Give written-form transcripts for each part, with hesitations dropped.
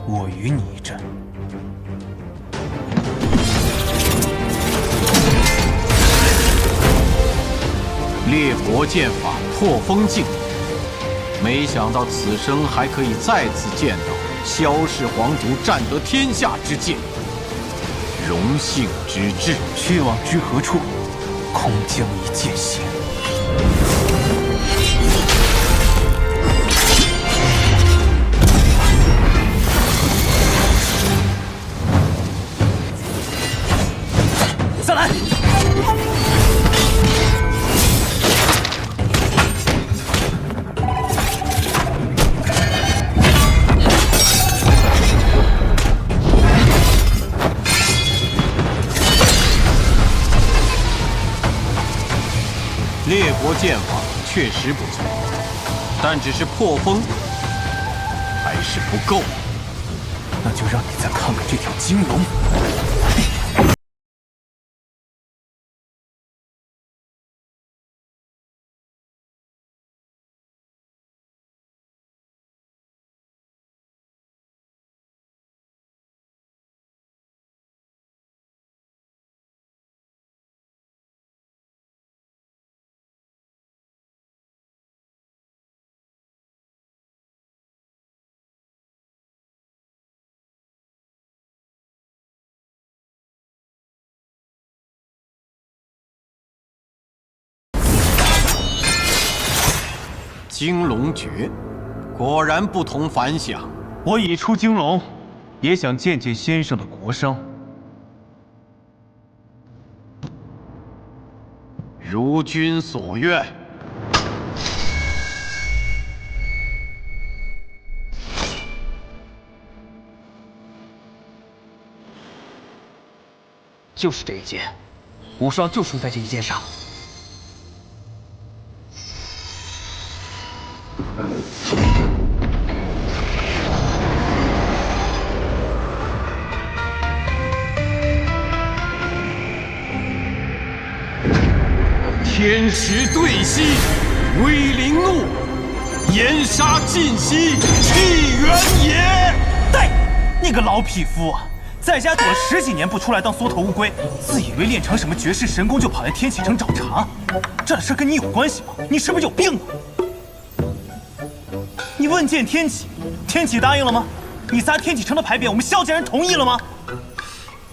我与你一战。烈火剑法破风镜，没想到此生还可以再次见到萧氏皇族占得天下之剑，荣幸之至。去往之何处？空将一剑行。 再来！烈国剑法确实不错，但只是破风还是不够。那就让你再看看这条金龙。 金龙诀，果然不同凡响。我已出金龙，也想见见先生的国殇。如君所愿。就是这一剑，无双就输在这一剑上。 天时对息，威灵怒，炎杀尽息，气元也。对，你个老匹夫啊，在家躲了10几年不出来当缩头乌龟，自以为练成什么绝世神功就跑来天启城找茬，这事跟你有关系吗？你是不是有病啊？你问见天启，天启答应了吗？你撒天启城的牌匾，我们萧家人同意了吗？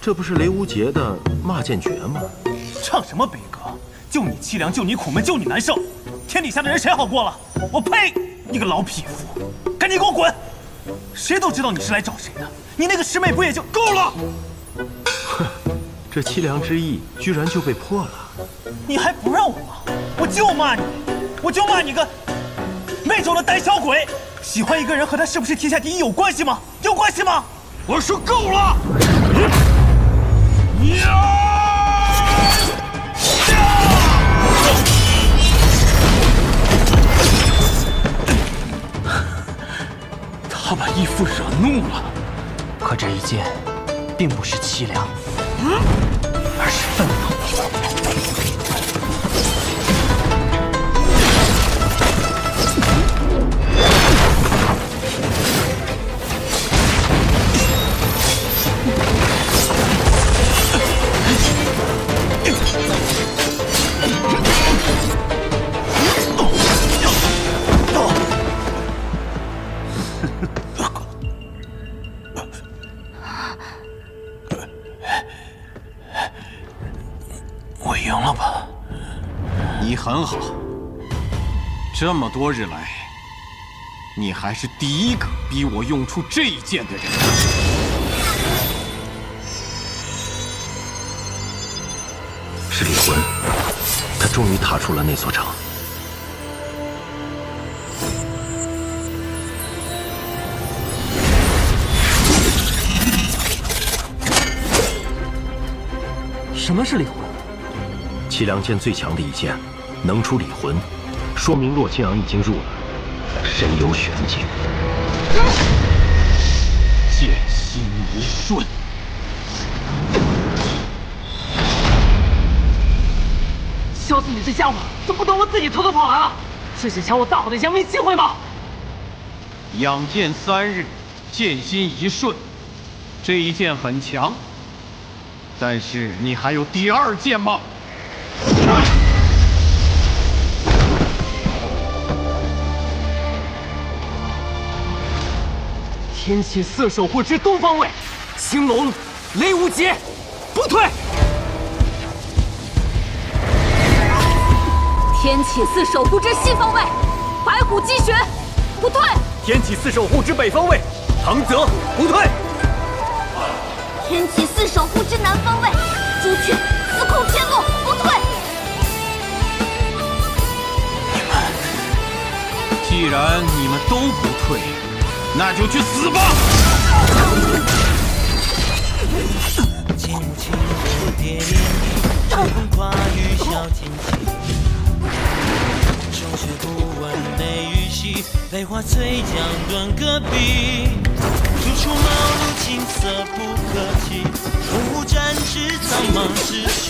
这不是雷无节的骂剑诀吗？唱什么悲歌？ 就你凄凉，就你苦闷，就你难受，天底下的人谁好过了？我呸！你个老匹夫，赶紧给我滚！谁都知道你是来找谁的，你那个师妹不也就够了？哼，这凄凉之意居然就被破了！你还不让我骂？我就骂你，我就骂你个没种的胆小鬼！喜欢一个人和他是不是天下第一有关系吗？有关系吗？我说够了！他把义父惹怒了，可这一剑，并不是凄凉，而是愤怒。我赢了吧？你很好，这么多日来，你还是第一个逼我用出这一剑的人。是李魂，他终于踏出了那座城。什么是李魂？凄凉剑最强的一剑，能出李魂，说明洛清阳已经入了神游玄境。剑心一瞬，小子，你这家伙怎么不等我自己偷偷跑来了？这是抢我大好的扬名机会吗？养剑3日，剑心一瞬，这一剑很强，但是你还有第二剑吗？天启四守护之东方卫，青龙雷无极，不退。天启四守护之西方卫，白虎击旋，不退。天启四守护之北方卫，唐泽，不退。天启四守护之南方卫，朱雀，司空天洛，不退。既然你们都不退，那就去死吧！轻轻蝴蝶涟漪，乘风跨雨小天气。中学不闻雷雨淅，飞花翠江断戈壁。初出茅庐青涩不可及，鸿鹄展翅苍茫逝去。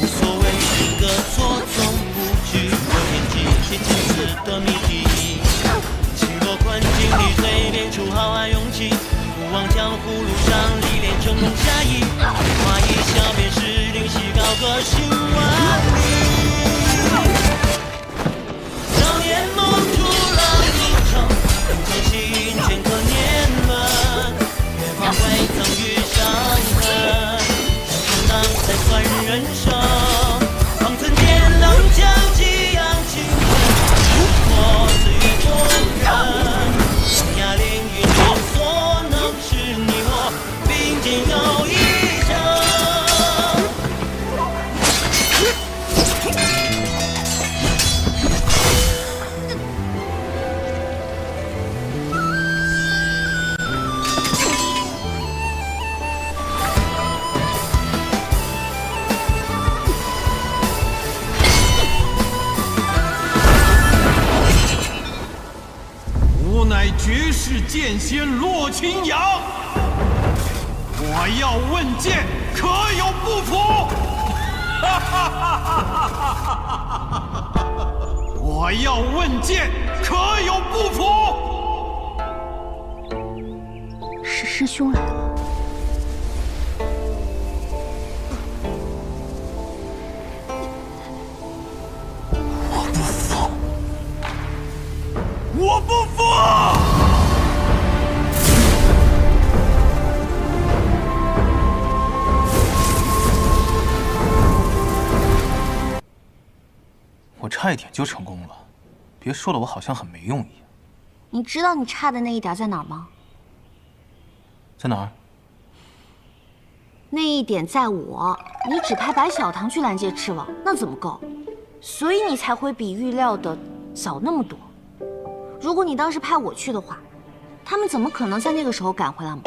无所谓是个错从不惧，我天际写千字的谜题。情多宽境里蜕变出豪汉勇气，不忘江湖路上历练成功侠义。花一笑便是灵犀高歌行万里。少年梦逐浪入城，不可信却可年轮。月光归曾遇伤痕，想当才算人生。方寸间棱角激扬青春，破岁月多人。天涯凌云有所能，是你我并肩又一生。吾乃绝世剑仙洛清扬，我要问剑，可有不服？我要问剑，可有不服？是师兄来了。我不服！我差一点就成功了，别说了，我好像很没用一样。你知道你差的那一点在哪儿吗？在哪儿？那一点在我，你只派白小棠去拦截赤王，那怎么够？所以你才会比预料的早那么多。如果你当时派我去的话，他们怎么可能在那个时候赶回来吗？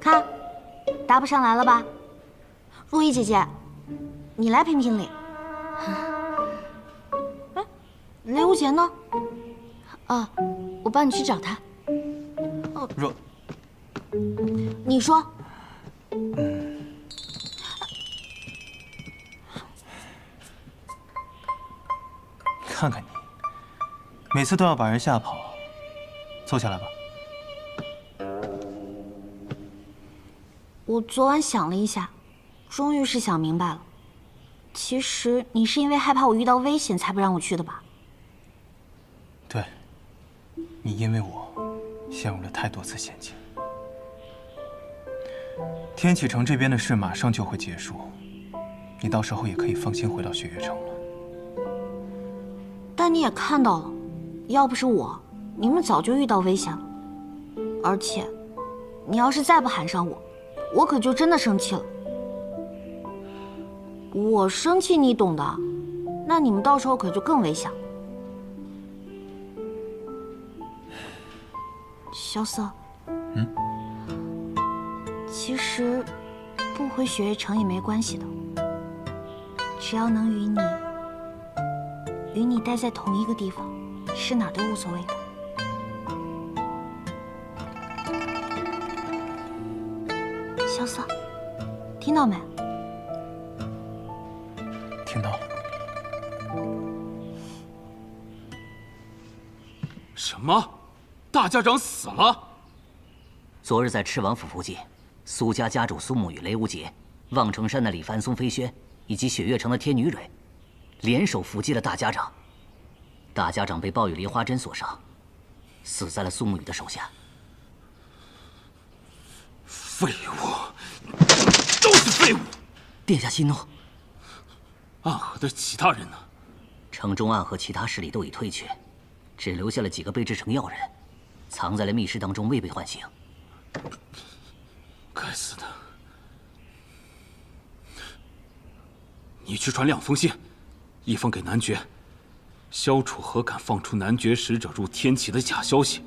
看，答不上来了吧？若依姐姐，你来评评理。哎，雷无节呢？啊，我帮你去找他。若，你说。看看你，每次都要把人吓跑。坐下来吧。我昨晚想了一下，终于是想明白了。其实你是因为害怕我遇到危险才不让我去的吧？对，你因为我陷入了太多次险境。天启城这边的事马上就会结束，你到时候也可以放心回到雪月城了。但你也看到了，要不是我，你们早就遇到危险了。而且，你要是再不喊上我，我可就真的生气了。我生气你懂的，那你们到时候可就更危险了。萧瑟，其实不回雪月城也没关系的，只要能与你待在同一个地方，是哪儿都无所谓的。萧瑟，听到没？听到了。什么？大家长死了。昨日在赤王府附近，苏家家主苏沐雨、雷无节，望城山的李凡松、飞轩，以及雪月城的天女蕊，联手伏击了大家长。大家长被暴雨梨花针所伤，死在了苏沐雨的手下。废物，都是废物！殿下息怒。暗河的其他人呢？城中暗河其他势力都已退却，只留下了几个被制成药人，藏在了密室当中，未被唤醒。该死的！你去传2封信，一封给男爵，萧楚河敢放出男爵使者入天启的假消息，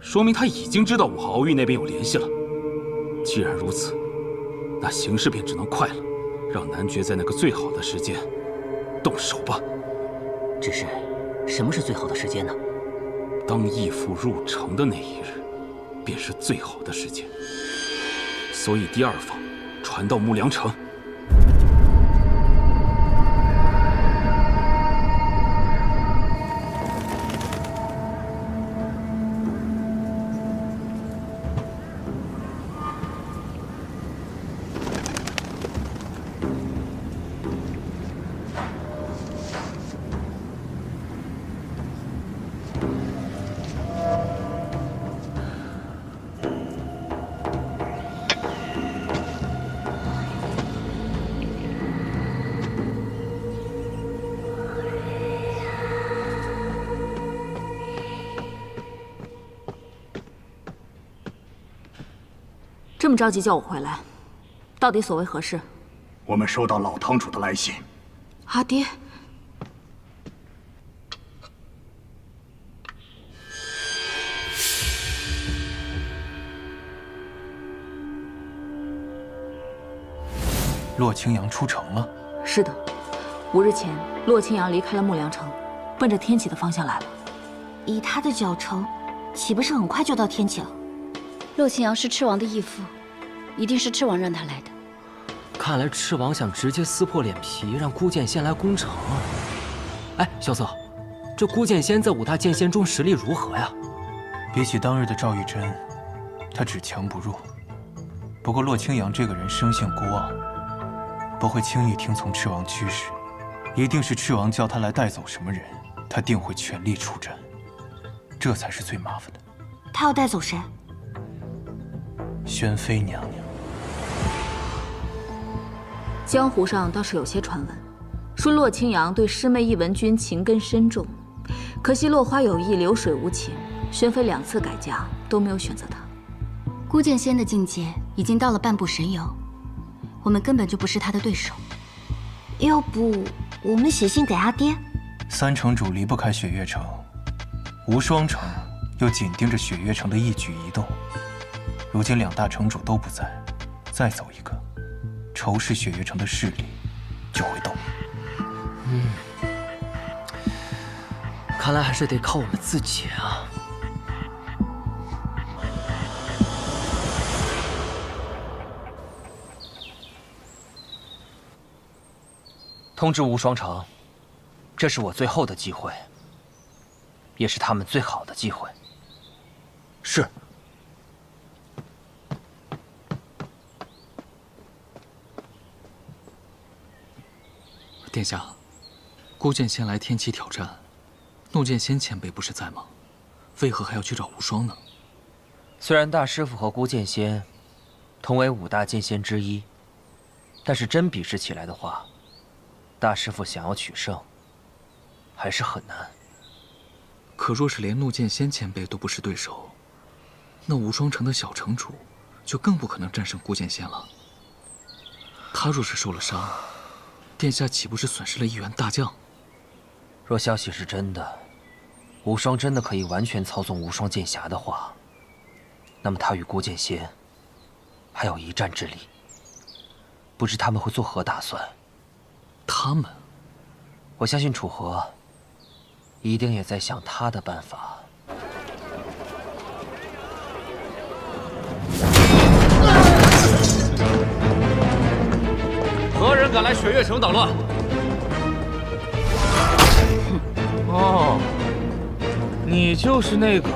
说明他已经知道我和敖玉那边有联系了。既然如此，那形势便只能快了，让男爵在那个最好的时间动手吧。只是，什么是最好的时间呢？当义父入城的那一日，便是最好的时间。所以第2封传到木良城。这么着急叫我回来，到底所为何事？我们收到老堂主的来信。阿爹，洛清扬出城了。是的，5日前，洛清扬离开了木良城，奔着天启的方向来了。以他的脚程，岂不是很快就到天启了？洛清扬是赤王的义父，一定是赤王让他来的。看来赤王想直接撕破脸皮，让孤剑仙来攻城啊！哎，萧瑟，这孤剑仙在5大剑仙中实力如何呀？比起当日的赵玉珍，他只强不弱。不过洛清扬这个人生性孤傲，不会轻易听从赤王驱使，一定是赤王叫他来带走什么人，他定会全力出战，这才是最麻烦的。他要带走谁？宣妃娘娘。江湖上倒是有些传闻，说洛清扬对师妹易文君情根深重，可惜落花有意，流水无情。宣妃2次改嫁都没有选择他。孤剑仙的境界已经到了半步神游，我们根本就不是他的对手。要不我们写信给阿爹？3城主离不开雪月城，无双城又紧盯着雪月城的一举一动。如今2大城主都不在，再走一个，仇视雪月城的势力就会动。看来还是得靠我们自己啊。通知无双城，这是我最后的机会，也是他们最好的机会。是。殿下，孤剑仙来天启挑战，怒剑仙前辈不是在吗？为何还要去找无双呢？虽然大师傅和孤剑仙同为5大剑仙之一，但是真比试起来的话，大师傅想要取胜，还是很难。可若是连怒剑仙前辈都不是对手，那无双城的小城主就更不可能战胜孤剑仙了。他若是受了伤，殿下岂不是损失了1员大将？若消息是真的，无双真的可以完全操纵无双剑匣的话，那么他与孤剑仙还有一战之力。不知他们会作何打算？他们，我相信楚河一定也在想他的办法。何人敢来雪月城捣乱？哦，你就是那个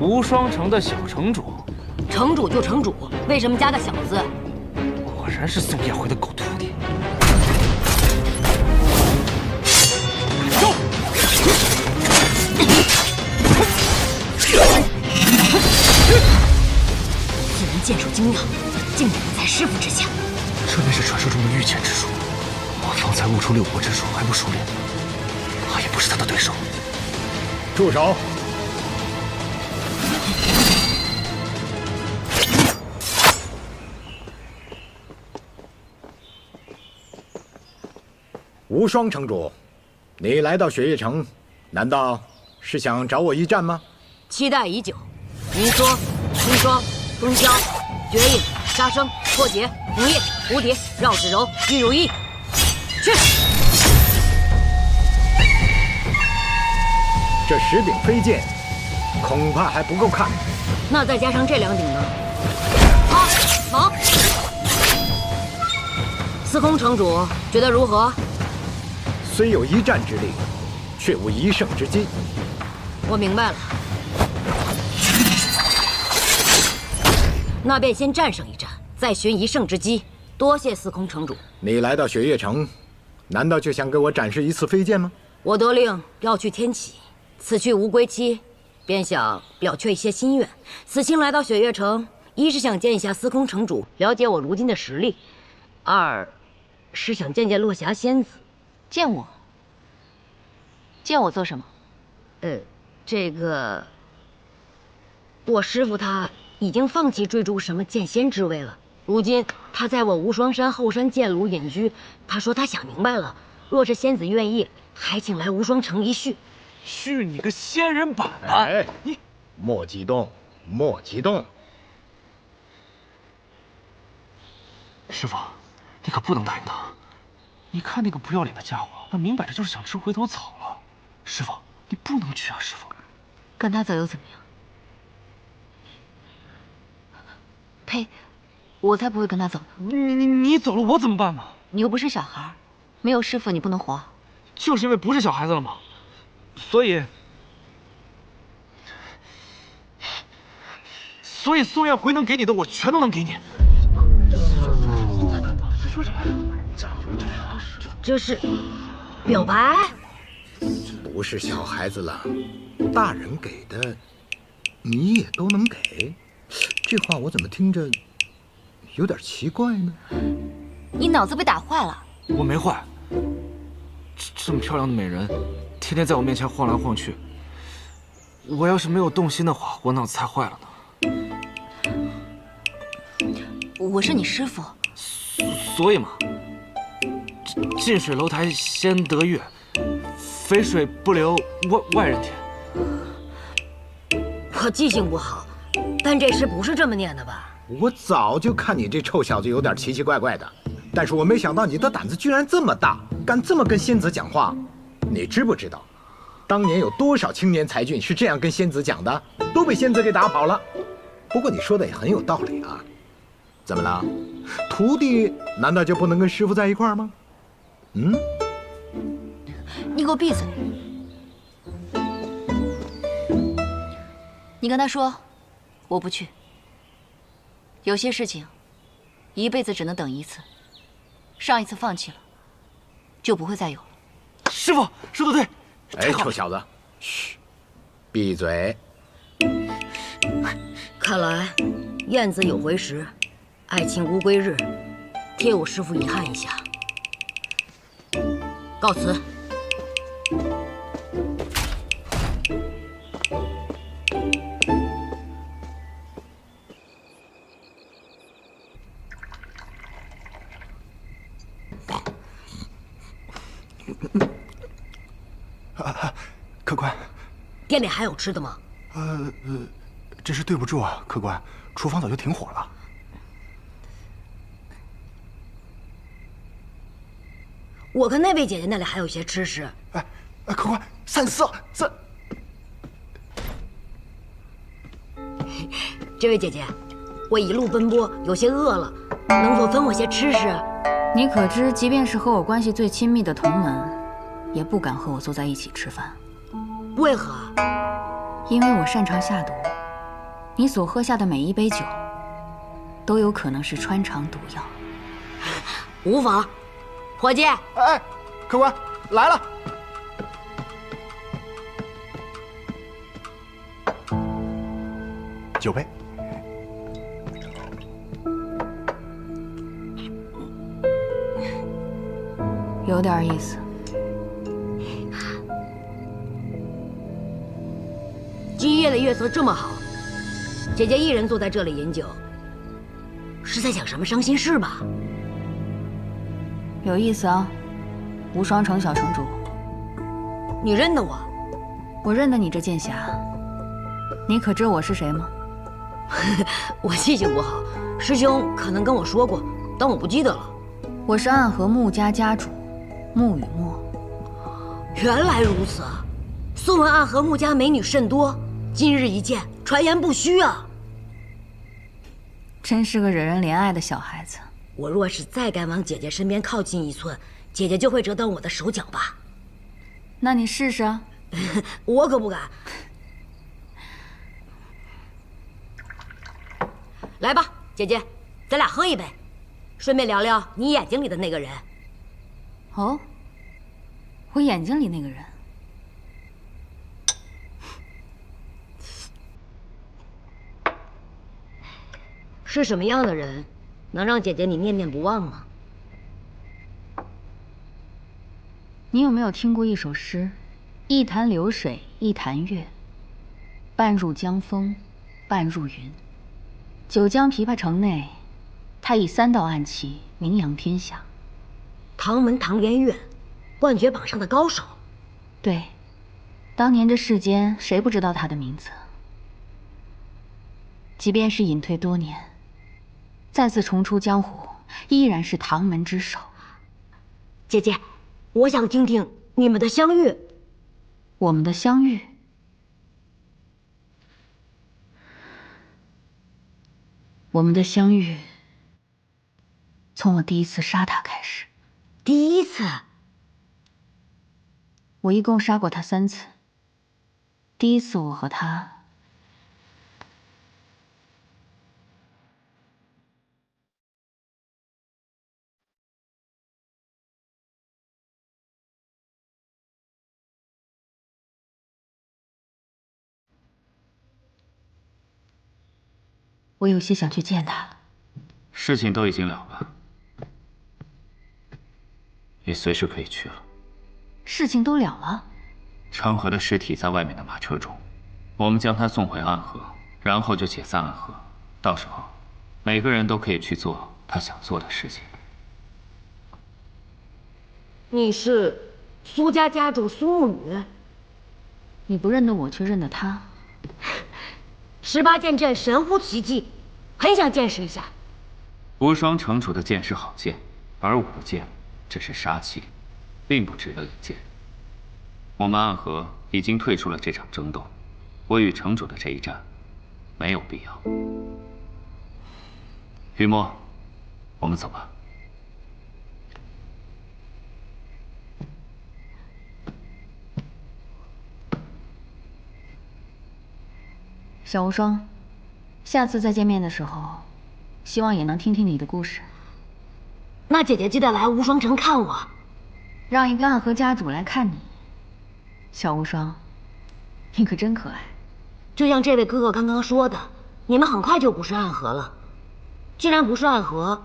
无双城的小城主。城主就城主，为什么加个小字？果然是宋叶回的狗徒弟。走！此人剑术精妙，竟然不在师傅之下。这便是传说中的御剑之术。我方才悟出六国之术，还不熟练，怕也不是他的对手。住手！无双城主，你来到雪月城，难道是想找我一战吗？期待已久。凝缩、清霜、风萧、绝印、杀生、破解、红叶、蝴蝶、绕指柔、玉如意。去！这10柄飞剑，恐怕还不够看。那再加上这2柄呢？好，忙！司空城主觉得如何？虽有一战之力，却无一胜之机。我明白了，那便先战胜一战，再寻一胜之机。多谢司空城主。你来到雪月城，难道就想给我展示一次飞剑吗？我得令要去天启，此去无归期，便想了却一些心愿。此行来到雪月城，一是想见一下司空城主，了解我如今的实力；二是想见见落霞仙子。见我？见我做什么？这个，我师傅他已经放弃追逐什么剑仙之位了。如今他在我无双山后山剑庐隐居，他说他想明白了，若是仙子愿意，还请来无双城一叙。续你个仙人板板！哎，你莫激动，莫激动。师傅，你可不能答应他。你看那个不要脸的家伙，那明摆着就是想吃回头草了。师傅，你不能去啊！师傅，跟他走又怎么样？呸！我才不会跟他走呢。你走了，我怎么办呢？你又不是小孩，没有师傅你不能活。就是因为不是小孩子了嘛，所以宋燕回能给你的，我全都能给你。这是表白？不是小孩子了，大人给的，你也都能给。这话我怎么听着有点奇怪呢？你脑子被打坏了？我没坏。这么漂亮的美人，天天在我面前晃来晃去。我要是没有动心的话，我脑子才坏了呢。我是你师傅，所以嘛，近水楼台先得月，肥水不流外人田。我记性不好，但这诗不是这么念的吧？我早就看你这臭小子有点奇奇怪怪的，但是我没想到你的胆子居然这么大，敢这么跟仙子讲话。你知不知道，当年有多少青年才俊是这样跟仙子讲的，都被仙子给打跑了。不过你说的也很有道理啊。怎么了？徒弟难道就不能跟师傅在一块儿吗？嗯？你给我闭嘴！你跟他说，我不去。有些事情，一辈子只能等一次，上一次放弃了，就不会再有了。师傅说的对。哎，臭小子，嘘，闭嘴！看来燕子有回时，爱卿无归日，替我师父遗憾一下。告辞。客官，店里还有吃的吗？真是对不住啊，客官，厨房早就停火了。我看那位姐姐那里还有些吃食。客官，3思3。这位姐姐，我一路奔波，有些饿了，能否分我些吃食？你可知，即便是和我关系最亲密的同门，也不敢和我坐在一起吃饭。为何？因为我擅长下毒，你所喝下的每一杯酒，都有可能是穿肠毒药。无妨，伙计。哎，客官来了。酒杯。有点意思。今夜的月色这么好，姐姐一人坐在这里饮酒，是在想什么伤心事吧？有意思啊，无双城小城主。你认得我？我认得你这剑侠。你可知我是谁吗？我记性不好，师兄可能跟我说过，但我不记得了。我是暗河穆家家主穆雨墨。原来如此，素闻暗河穆家美女甚多，今日一见，传言不虚啊！真是个惹人怜爱的小孩子。我若是再敢往姐姐身边靠近一寸，姐姐就会折断我的手脚吧？那你试试啊！我可不敢。来吧，姐姐，咱俩喝一杯，顺便聊聊你眼睛里的那个人。哦，我眼睛里那个人。是什么样的人，能让姐姐你念念不忘呢？你有没有听过一首诗？一潭流水一潭月，半入江风，半入云。九江琵琶城内，他以3道暗棋名扬天下。唐门唐连月，冠绝榜上的高手。对，当年这世间谁不知道他的名字？即便是隐退多年，再次重出江湖，依然是唐门之首。姐姐，我想听听你们的相遇。我们的相遇？我们的相遇，从我第一次杀他开始。第一次？我一共杀过他3次。第一次我和他。我有些想去见他。事情都已经了了，你随时可以去了。事情都了了？长河的尸体在外面的马车中，我们将他送回暗河，然后就解散暗河。到时候，每个人都可以去做他想做的事情。你是苏家家主苏沐雨？你不认得我，却认得他。18剑阵神乎其技，很想见识一下。无双城主的剑是好剑，而我的剑只是杀气，并不值得一见。我们暗河已经退出了这场争斗，我与城主的这一战没有必要。雨墨，我们走吧。小无双，下次再见面的时候，希望也能听听你的故事。那姐姐记得来无双城看我，让一个暗河家主来看你。小无双，你可真可爱。就像这位哥哥刚刚说的，你们很快就不是暗河了。既然不是暗河，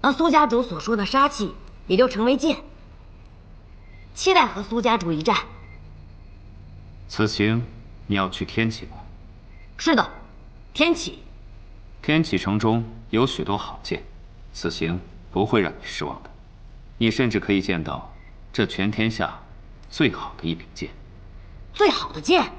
那苏家主所说的杀气也就成为剑。期待和苏家主一战。此行你要去天启吗？是的，天启。天启城中有许多好剑，此行不会让你失望的。你甚至可以见到这全天下最好的一柄剑。最好的剑？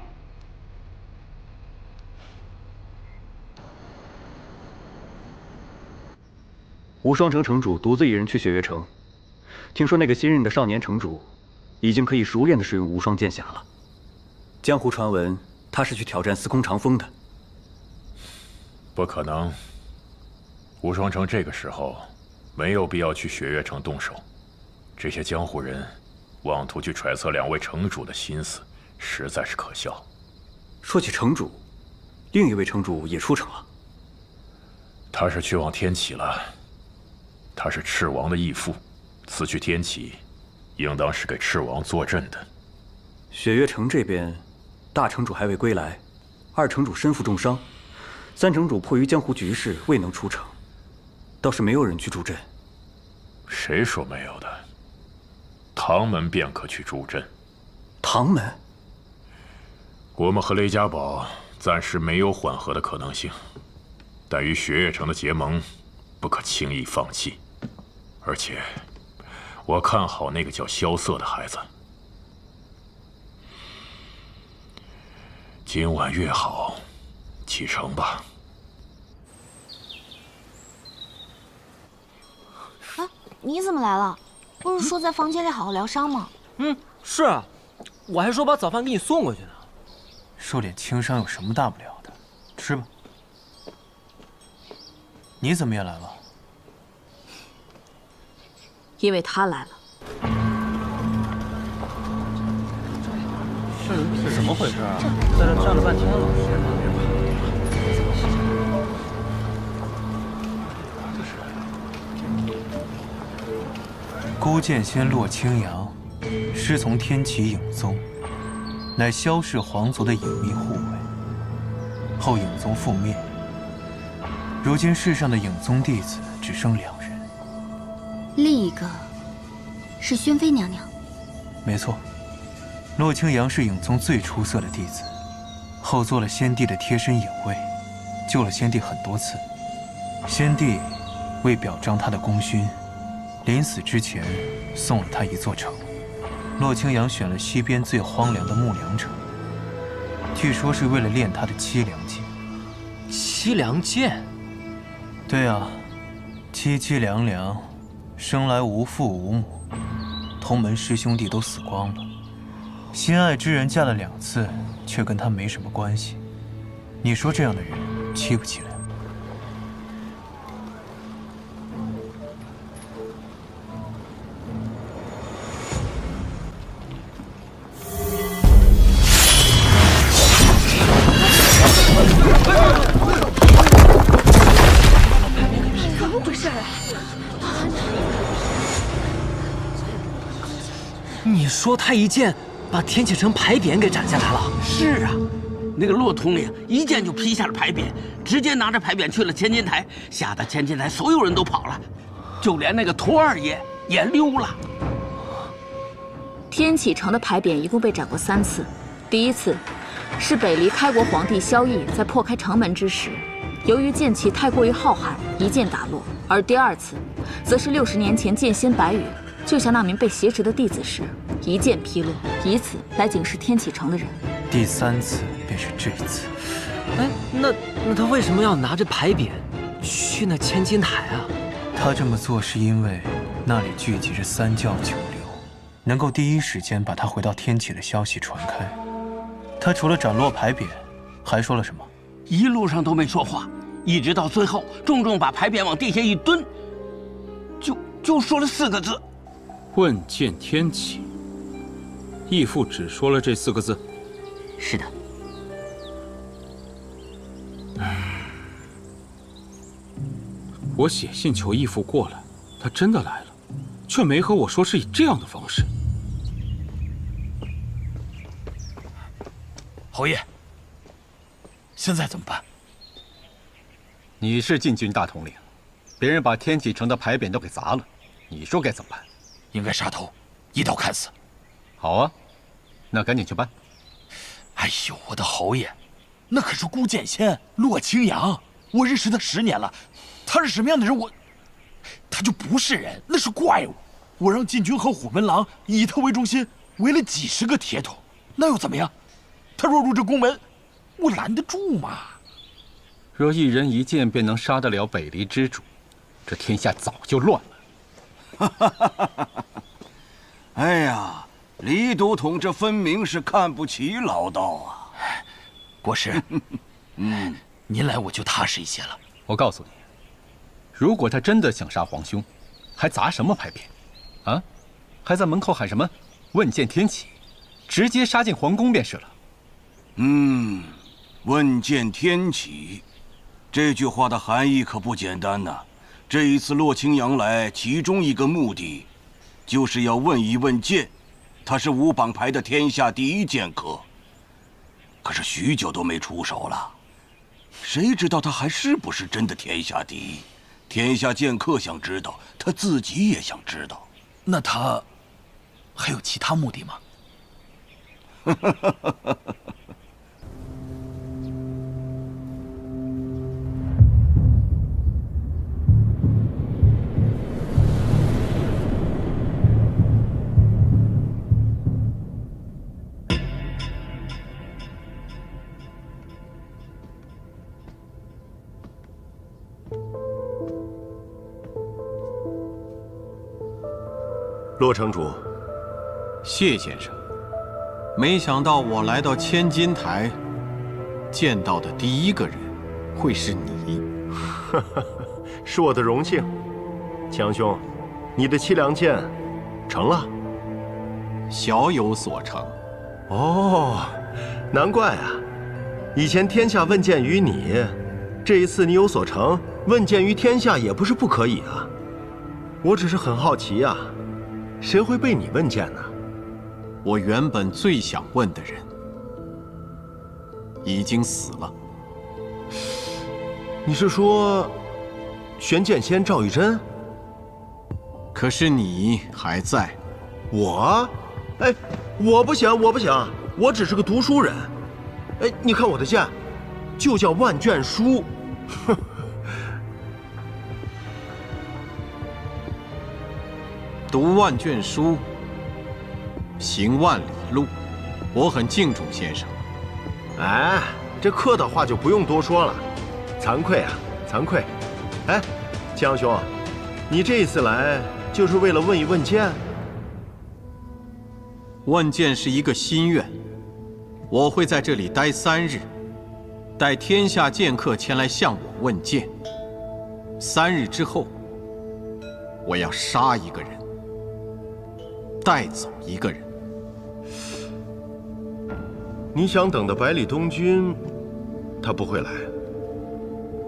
无双城城主独自一人去雪月城，听说那个新任的少年城主已经可以熟练地使用无双剑匣了。江湖传闻他是去挑战司空长风的。不可能，无双城这个时候没有必要去雪月城动手。这些江湖人妄图去揣测2位城主的心思，实在是可笑。说起城主，另一位城主也出城了。他是去往天启了。他是赤王的义父，此去天启，应当是给赤王坐镇的。雪月城这边，大城主还未归来，二城主身负重伤，三城主迫于江湖局势未能出城，倒是没有人去助阵。谁说没有的？唐门便可去助阵。唐门？我们和雷家堡暂时没有缓和的可能性，但与雪月城的结盟，不可轻易放弃。而且，我看好那个叫萧瑟的孩子。今晚约好，启程吧。哎，你怎么来了？不是说在房间里好好疗伤吗？是啊，我还说把早饭给你送过去呢。受点轻伤有什么大不了的？吃吧。你怎么也来了？因为他来了。是怎么回事啊？在这站了半天了。孤剑仙洛清扬，师从天启影宗，乃萧氏皇族的隐秘护卫。后影宗覆灭，如今世上的影宗弟子只剩2人。另一个是宣妃娘娘。没错，洛清扬是影宗最出色的弟子，后做了先帝的贴身隐卫，救了先帝很多次。先帝为表彰他的功勋，临死之前送了他一座城。洛清扬选了西边最荒凉的木梁城，据说是为了练他的凄凉剑。凄凉剑？对啊，凄凄凉凉，生来无父无母，同门师兄弟都死光了，心爱之人嫁了2次，却跟他没什么关系。你说这样的人凄不凄凉？怎么回事？你说他一剑把天启城牌匾给斩下来了？是啊，那个骆统领一剑就劈下了牌匾，直接拿着牌匾去了千金台，吓得千金台所有人都跑了，就连那个托二爷也溜了。天启城的牌匾一共被斩过3次，第一次是北离开国皇帝萧绎在破开城门之时，由于剑气太过于浩瀚，一剑打落；而第2次，则是60年前剑仙白羽救下那名被挟持的弟子时，一剑劈落，以此来警示天启城的人。第3次便是这一次。哎，那他为什么要拿着牌匾去那千金台啊？他这么做是因为那里聚集着3教9流，能够第一时间把他回到天启的消息传开。他除了斩落牌匾，还说了什么？一路上都没说话，一直到最后，重重把牌匾往地下一蹲，就说了4个字：问剑天启。义父只说了这4个字。是的。我写信求义父过来，他真的来了，却没和我说是以这样的方式。侯爷，现在怎么办？你是禁军大统领，别人把天启城的牌匾都给砸了，你说该怎么办？应该杀头，一刀砍死。好啊，那赶紧去办。哎呦，我的侯爷，那可是孤剑仙洛清扬，我认识他10年了，他是什么样的人他就不是人，那是怪物。我让禁军和虎门郎以他为中心围了几10个铁桶，那又怎么样？他若入这宫门，我拦得住吗？若一人一剑便能杀得了北离之主，这天下早就乱了。哎呀，李都统这分明是看不起老道啊！国师，您来我就踏实一些了。我告诉你，如果他真的想杀皇兄，还砸什么牌匾？啊，还在门口喊什么“问剑天启”，直接杀进皇宫便是了。问剑天启，这句话的含义可不简单呐。这一次洛清扬来，其中一个目的，就是要问一问剑。他是五榜牌的天下第一剑客，可是许久都没出手了，谁知道他还是不是真的天下第一？天下剑客想知道，他自己也想知道。那他还有其他目的吗？洛城主，谢先生。没想到我来到千金台，见到的第一个人会是你。是我的荣幸。强兄，你的凄凉剑成了？小有所成。哦，难怪啊！以前天下问剑于你，这一次你有所成，问剑于天下也不是不可以啊。我只是很好奇啊。谁会被你问剑呢？我原本最想问的人已经死了。你是说玄剑仙赵玉珍？可是你还在。我？哎，我不行，我不行，我只是个读书人。哎，你看我的剑，就叫万卷书。哼。读万卷书，行万里路，我很敬重先生。哎，这客套话就不用多说了，惭愧啊，惭愧。哎，江兄，你这一次来就是为了问一问剑？问剑是一个心愿，我会在这里待3日，待天下剑客前来向我问剑。3日之后，我要杀一个人。带走一个人。你想等的百里东君，他不会来。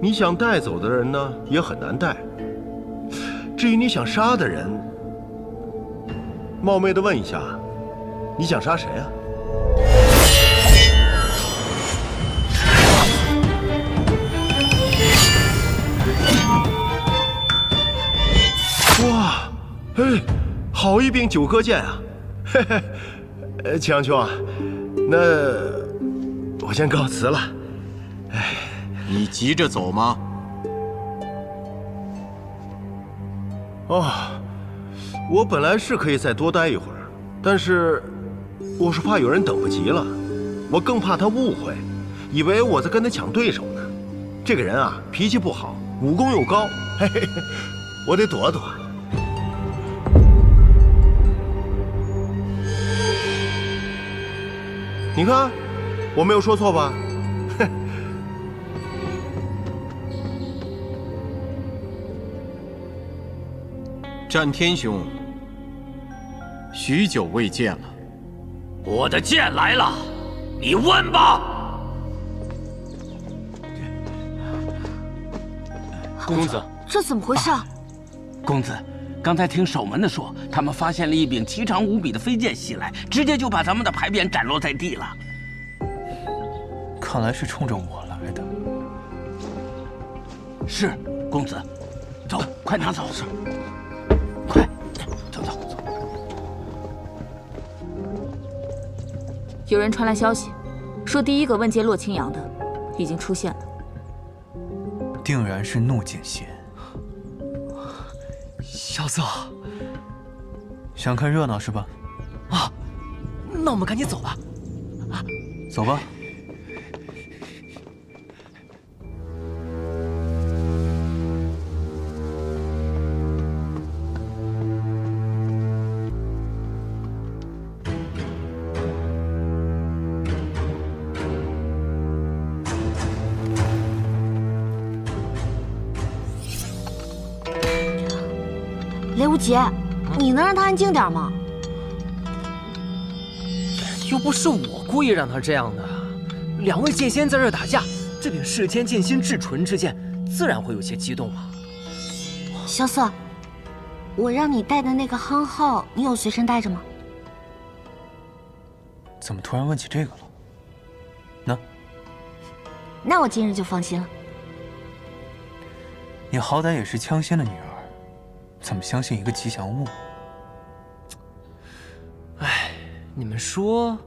你想带走的人呢，也很难带。至于你想杀的人，冒昧的问一下，你想杀谁啊？哇，哎！好一柄九歌剑啊！嘿嘿，强兄啊，那我先告辞了。哎，你急着走吗？哦，我本来是可以再多待一会儿，但是我是怕有人等不及了，我更怕他误会，以为我在跟他抢对手呢。这个人啊，脾气不好，武功又高，嘿嘿，我得躲躲。你看，我没有说错吧？战天兄，许久未见了。我的剑来了，你问吧。公子，这怎么回事？公子，刚才听守门的说，他们发现了一柄奇长无比的飞剑袭来，直接就把咱们的牌匾斩落在地了。看来是冲着我来的。是，公子，走，快拿走。是，快，走走走。有人传来消息，说第一个问剑洛清扬的已经出现了。定然是怒剑仙。小子，想看热闹是吧？啊，那我们赶紧走吧。啊，走吧。雷无极，你能让他安静点吗？又不是我故意让他这样的，两位剑仙在这儿打架，这柄世间剑心至纯之剑，自然会有些激动嘛。萧瑟，我让你带的那个夯号，你有随身带着吗？怎么突然问起这个了？那我今日就放心了。你好歹也是枪仙的女儿，怎么相信一个吉祥物？哎，你们说，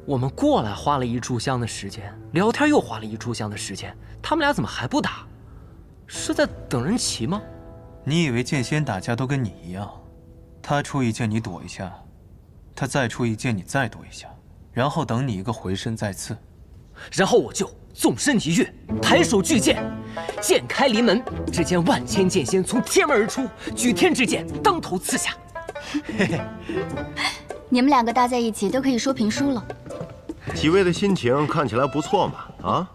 我们过来花了一炷香的时间，聊天又花了一炷香的时间，他们俩怎么还不打？是在等人齐吗？你以为剑仙打架都跟你一样，他出一剑你躲一下，他再出一剑你再躲一下，然后等你一个回身再刺，然后我就纵身一跃，抬手巨剑，剑开临门，只见万千剑仙从天门而出，举天之剑当头刺下。嘿嘿，你们两个搭在一起都可以说评书了。几位的心情看起来不错嘛，啊？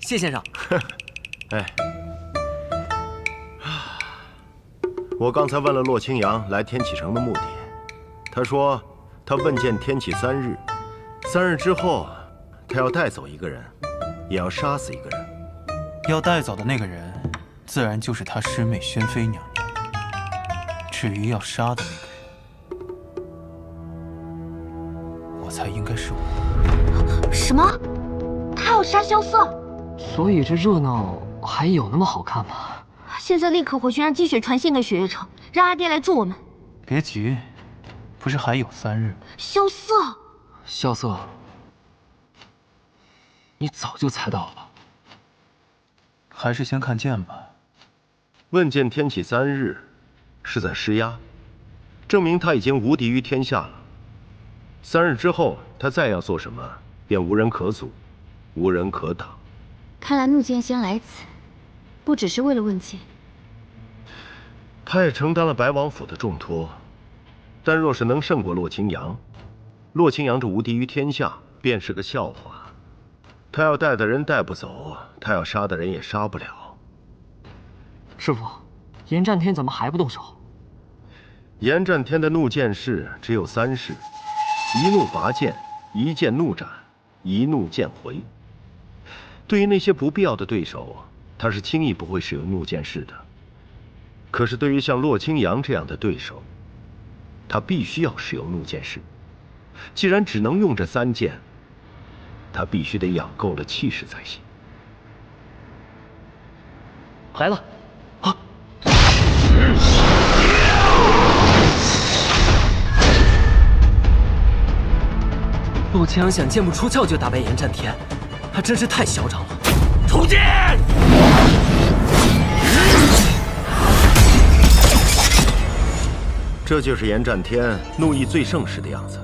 谢先生。哎，我刚才问了洛清扬来天启城的目的，他说他问见天启3日，3日之后他要带走一个人，也要杀死一个人。要带走的那个人，自然就是他师妹宣妃娘娘。至于要杀的那个人，我猜应该是我。什么？他要杀萧瑟？所以这热闹还有那么好看吗？现在立刻回去让积雪传信给雪月城，让阿爹来助我们。别急，不是还有3日？萧瑟，萧瑟，你早就猜到了。还是先看剑吧。问见天启3日，是在施压，证明他已经无敌于天下了。3日之后，他再要做什么，便无人可阻，无人可挡。看来怒剑仙来此，不只是为了问剑。他也承担了白王府的重托，但若是能胜过洛清扬，洛清扬这无敌于天下，便是个笑话。他要带的人带不走，他要杀的人也杀不了。师傅，严战天怎么还不动手？严战天的怒剑式只有3式：一怒拔剑，一剑怒斩，一怒剑回。对于那些不必要的对手，他是轻易不会使用怒剑式的。可是对于像洛清扬这样的对手，他必须要使用怒剑式。既然只能用这3剑，他必须得养够了气势才行。来了！啊！洛清扬想剑不出鞘就打败严战天，还真是太嚣张了。出剑！这就是严战天怒意最盛时的样子。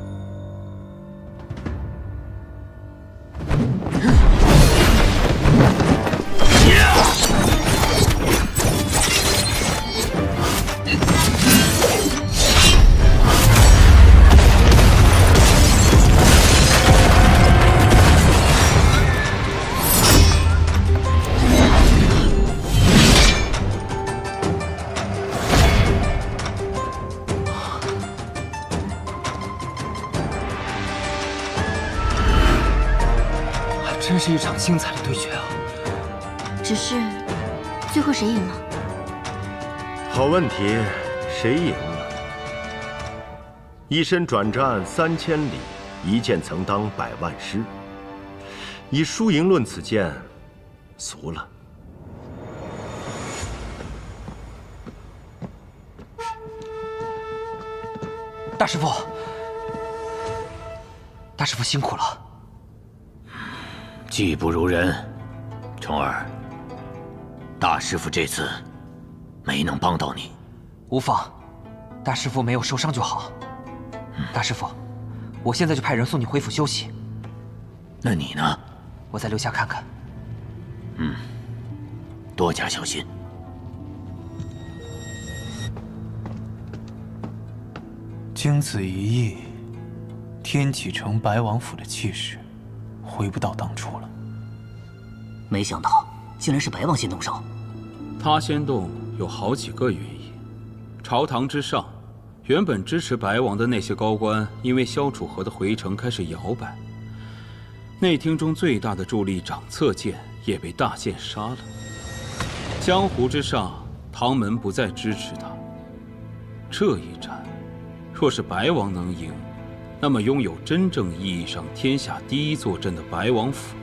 真是一场精彩的对决啊！只是，最后谁赢了？好问题，谁赢了？一身转战3000里，一剑曾当100万师。以输赢论此剑，俗了。大师傅，大师傅辛苦了。技不如人，虫儿，大师傅这次没能帮到你。无妨，大师傅没有受伤就好。大师傅，我现在就派人送你回府休息。那你呢？我再留下看看。多加小心。经此一役，天启城白王府的气势回不到当初了。没想到竟然是白王先动手。他先动有好几个原因。朝堂之上，原本支持白王的那些高官，因为萧楚河的回城开始摇摆。内厅中最大的助力长策剑也被大剑杀了。江湖之上，唐门不再支持他。这一战，若是白王能赢，那么拥有真正意义上天下第一坐镇的白王府，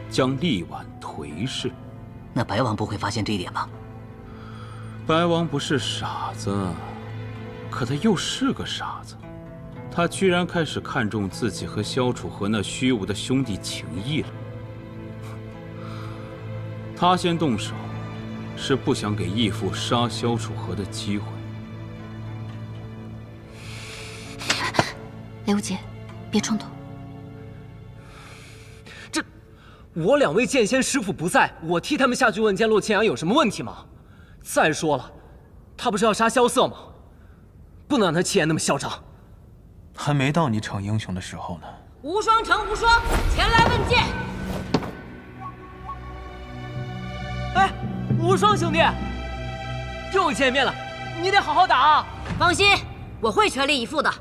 将力挽颓势。那白王不会发现这一点吧？白王不是傻子，可他又是个傻子。他居然开始看重自己和萧楚河那虚无的兄弟情谊了。他先动手，是不想给义父杀萧楚河的机会。雷无极，别冲动。我2位剑仙师傅不在，我替他们下去问见洛清扬有什么问题吗？再说了，他不是要杀萧瑟吗？不能让他气焰那么嚣张。还没到你逞英雄的时候呢。无双城无双，前来问剑。哎，无双兄弟，又见面了，你得好好打啊！放心，我会全力以赴的。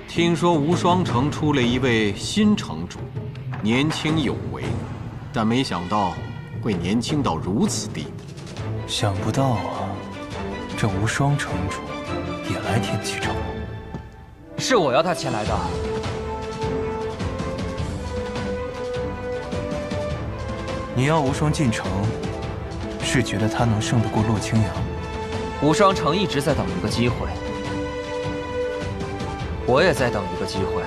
听说无双城出了一位新城主，年轻有为，但没想到会年轻到如此地步。想不到啊，这无双城主也来天启城。是我要他前来的。你要无双进城，是觉得他能胜得过洛清扬？无双城一直在等一个机会。我也在等一个机会。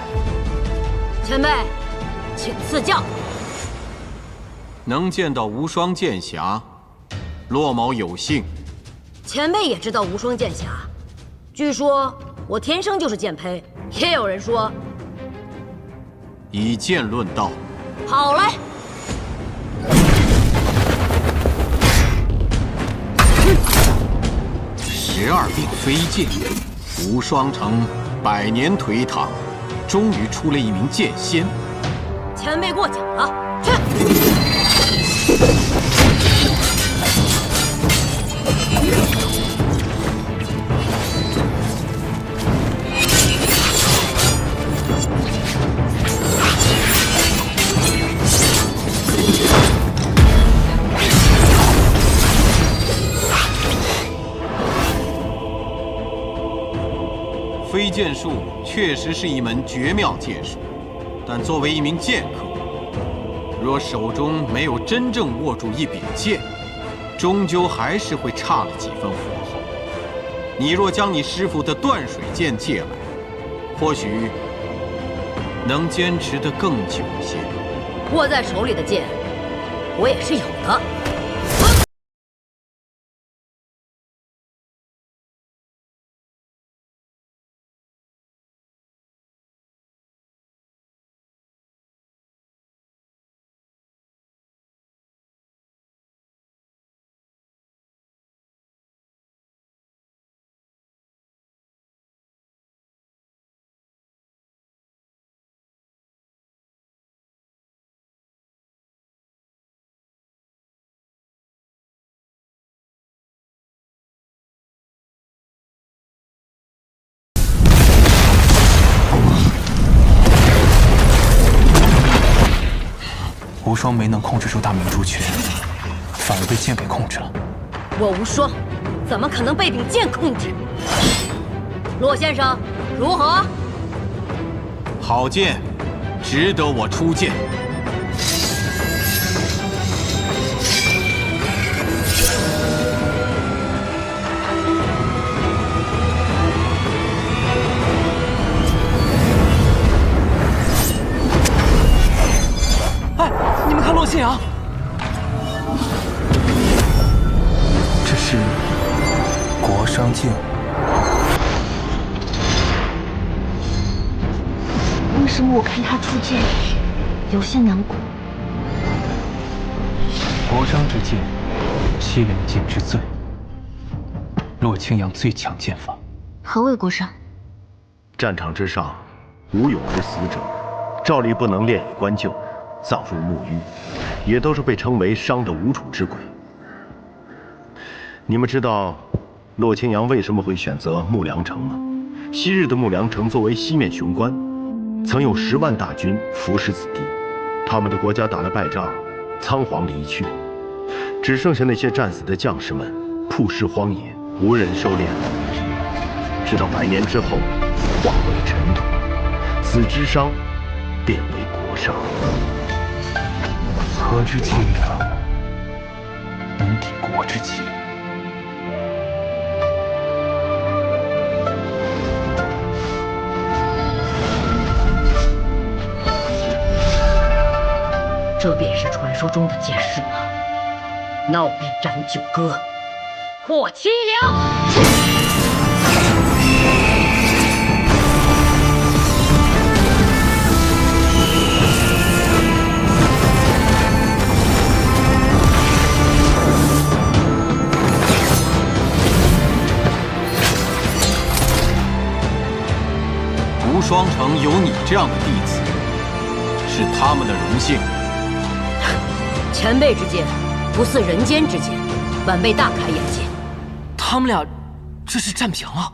前辈，请赐教。能见到无双剑侠，落毛有幸。前辈也知道无双剑侠，据说我天生就是剑胚，也有人说。以剑论道。好嘞。12柄飞剑，无双城100年颓唐，终于出了一名剑仙。前辈过奖了，去。飞剑术确实是一门绝妙剑术，但作为一名剑客，若手中没有真正握住一柄剑，终究还是会差了几分火候。你若将你师傅的断水剑借来，或许能坚持得更久些。握在手里的剑，我也是有的。无双没能控制住大明珠拳，反而被剑给控制了。我无双，怎么可能被柄剑控制？骆先生，如何？好剑，值得我出剑。你们看洛清扬，这是国殇镜。为什么我看他出剑有些难过？国殇之剑，七两剑之最。洛清扬最强剑法。何谓国殇？战场之上，无有之死者，照例不能炼以棺柩，葬入墓狱，也都是被称为殇的无主之鬼。你们知道洛清扬为什么会选择木良城吗？昔日的木良城作为西面雄关，曾有10万大军服侍此地。他们的国家打了败仗，仓皇离去，只剩下那些战死的将士们曝尸荒野，无人收敛。直到100年之后，化为尘土，此之伤变为国伤。何之凄凉，能抵国之急？这便是传说中的剑士吗？闹必斩九歌，破凄凉。无双城有你这样的弟子，是他们的荣幸。前辈之剑不似人间之剑，晚辈大开眼界。他们俩这是战平了。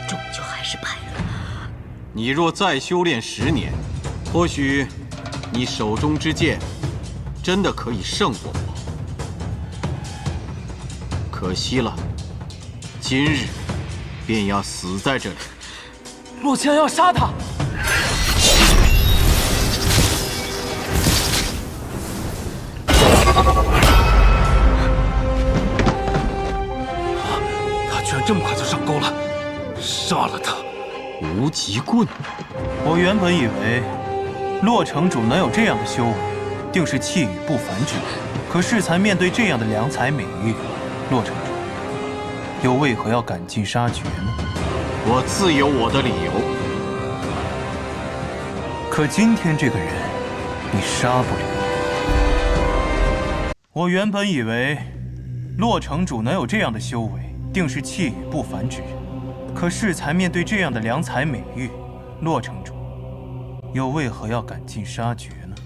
终究还是败了。你若再修炼10年，或许你手中之剑真的可以胜过我。可惜了，今日便要死在这里。洛清扬要杀他。他居然这么快就上钩了，杀了他！无极棍。我原本以为洛城主能有这样的修为，定是气宇不凡之人。可适才面对这样的良才美玉，洛城主又为何要赶尽杀绝呢？我自有我的理由。可今天这个人，你杀不了。我原本以为洛城主能有这样的修为，定是气宇不凡之人。可适才面对这样的良才美玉，洛城主又为何要赶尽杀绝呢？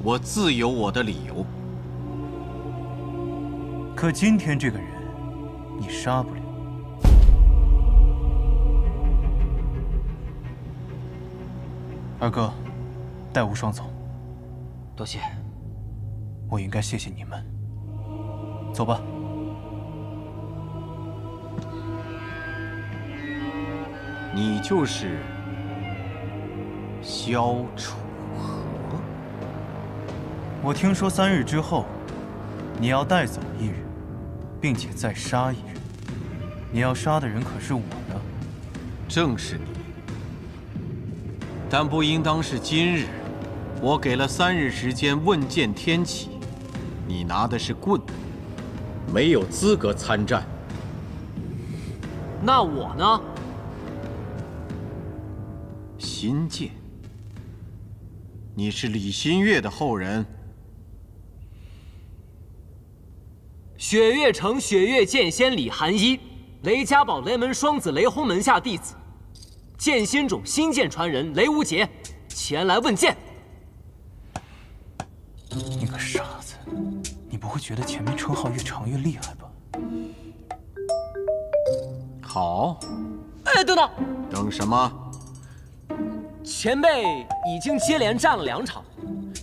我自有我的理由。可今天这个人，你杀不了。二哥，带无双走。多谢。我应该谢谢你们。走吧。你就是萧楚河。我听说3日之后，你要带走1人，并且再杀1人。你要杀的人可是我呢？正是你。但不应当是今日。我给了3日时间问剑天启，你拿的是棍，没有资格参战。那我呢？新剑。你是李新月的后人。雪月城雪月剑仙李寒一，雷家堡雷门双子雷轰门下弟子，剑心种新剑传人雷无节前来问剑。你个傻子，你不会觉得前面称号越长越厉害吧？好。哎，等等。等什么？前辈已经接连战了2场，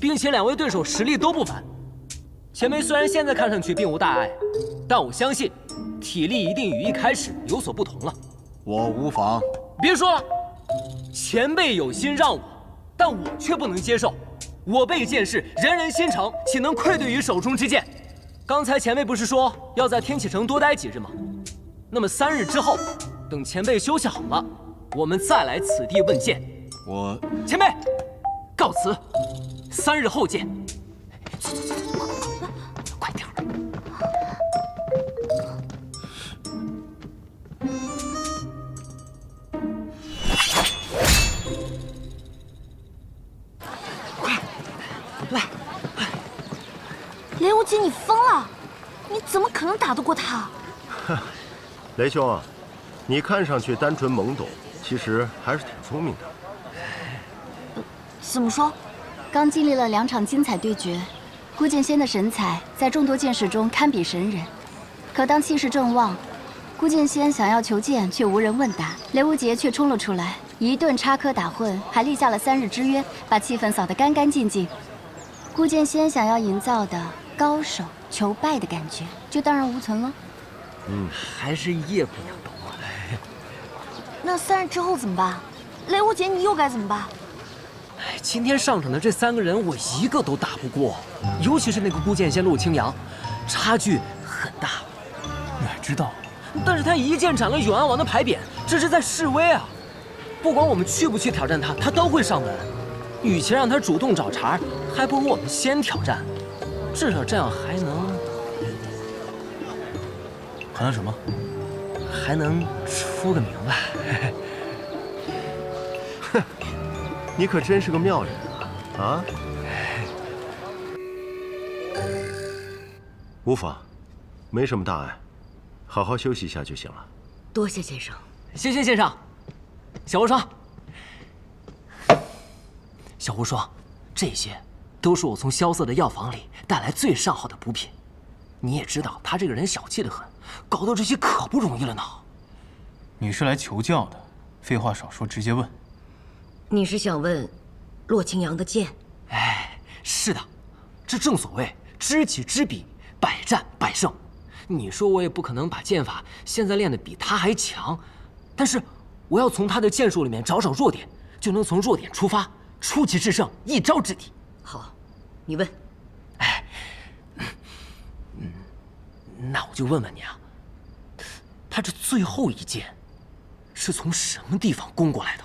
并且2位对手实力都不凡。前辈虽然现在看上去并无大碍，但我相信体力一定与一开始有所不同了。我无妨。别说了，前辈有心让我，但我却不能接受。我辈剑士人人心诚，岂能愧对于手中之剑？刚才前辈不是说要在天启城多待几日吗？那么3日之后，等前辈休息好了，我们再来此地问剑。前辈，告辞，3日后见。走，快点儿！来，雷无极，你疯了！你怎么可能打得过他？雷兄啊，你看上去单纯懵懂，其实还是挺聪明的。怎么说？刚经历了2场精彩对决，顾剑仙的神采在众多剑士中堪比神人，可当气势正旺，顾剑仙想要求剑却无人问答，雷无杰却冲了出来，一顿插科打诨，还立下了3日之约，把气氛扫得干干净净。顾剑仙想要营造的高手求败的感觉，就荡然无存了。还是叶姑娘懂啊。那3日之后怎么办？雷无杰，你又该怎么办？今天上场的这3个人，我一个都打不过，尤其是那个顾剑仙陆清扬，差距很大。哪知道？但是他一剑斩了永安王的牌匾，这是在示威啊！不管我们去不去挑战他，他都会上门。与其让他主动找茬，还不如我们先挑战，至少这样还能什么？还能出个名白。哼，你可真是个妙人啊！无妨，没什么大碍，好好休息一下就行了。多谢先生。谢谢先生。小无双，小无双，这些都是我从萧瑟的药房里带来最上好的补品。你也知道，他这个人小气得很，搞到这些可不容易了呢。你是来求教的，废话少说，直接问。你是想问洛清扬的剑？哎，是的，这正所谓知己知彼，百战百胜。你说我也不可能把剑法现在练得比他还强，但是我要从他的剑术里面找找弱点，就能从弱点出发，出奇制胜，一招制敌。好，你问。哎，那我就问问你啊，他这最后一剑是从什么地方攻过来的？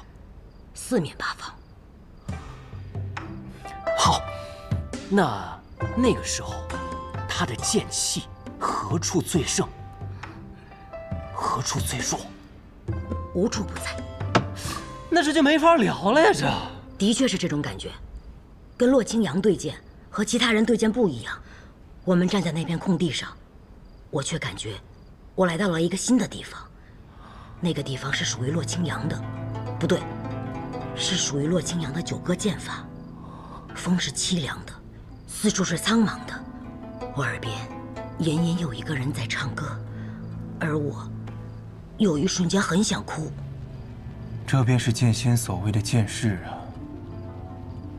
四面八方。好，那个时候，他的剑气何处最盛，何处最弱？无处不在。那这就没法聊了呀！这的确是这种感觉，跟洛清扬对剑和其他人对剑不一样。我们站在那片空地上，我却感觉我来到了一个新的地方。那个地方是属于洛清扬的，不对，是属于洛清扬的9个剑法。风是凄凉的，四处是苍茫的，我耳边隐隐有一个人在唱歌，而我有一瞬间很想哭。这便是剑仙所谓的剑势啊！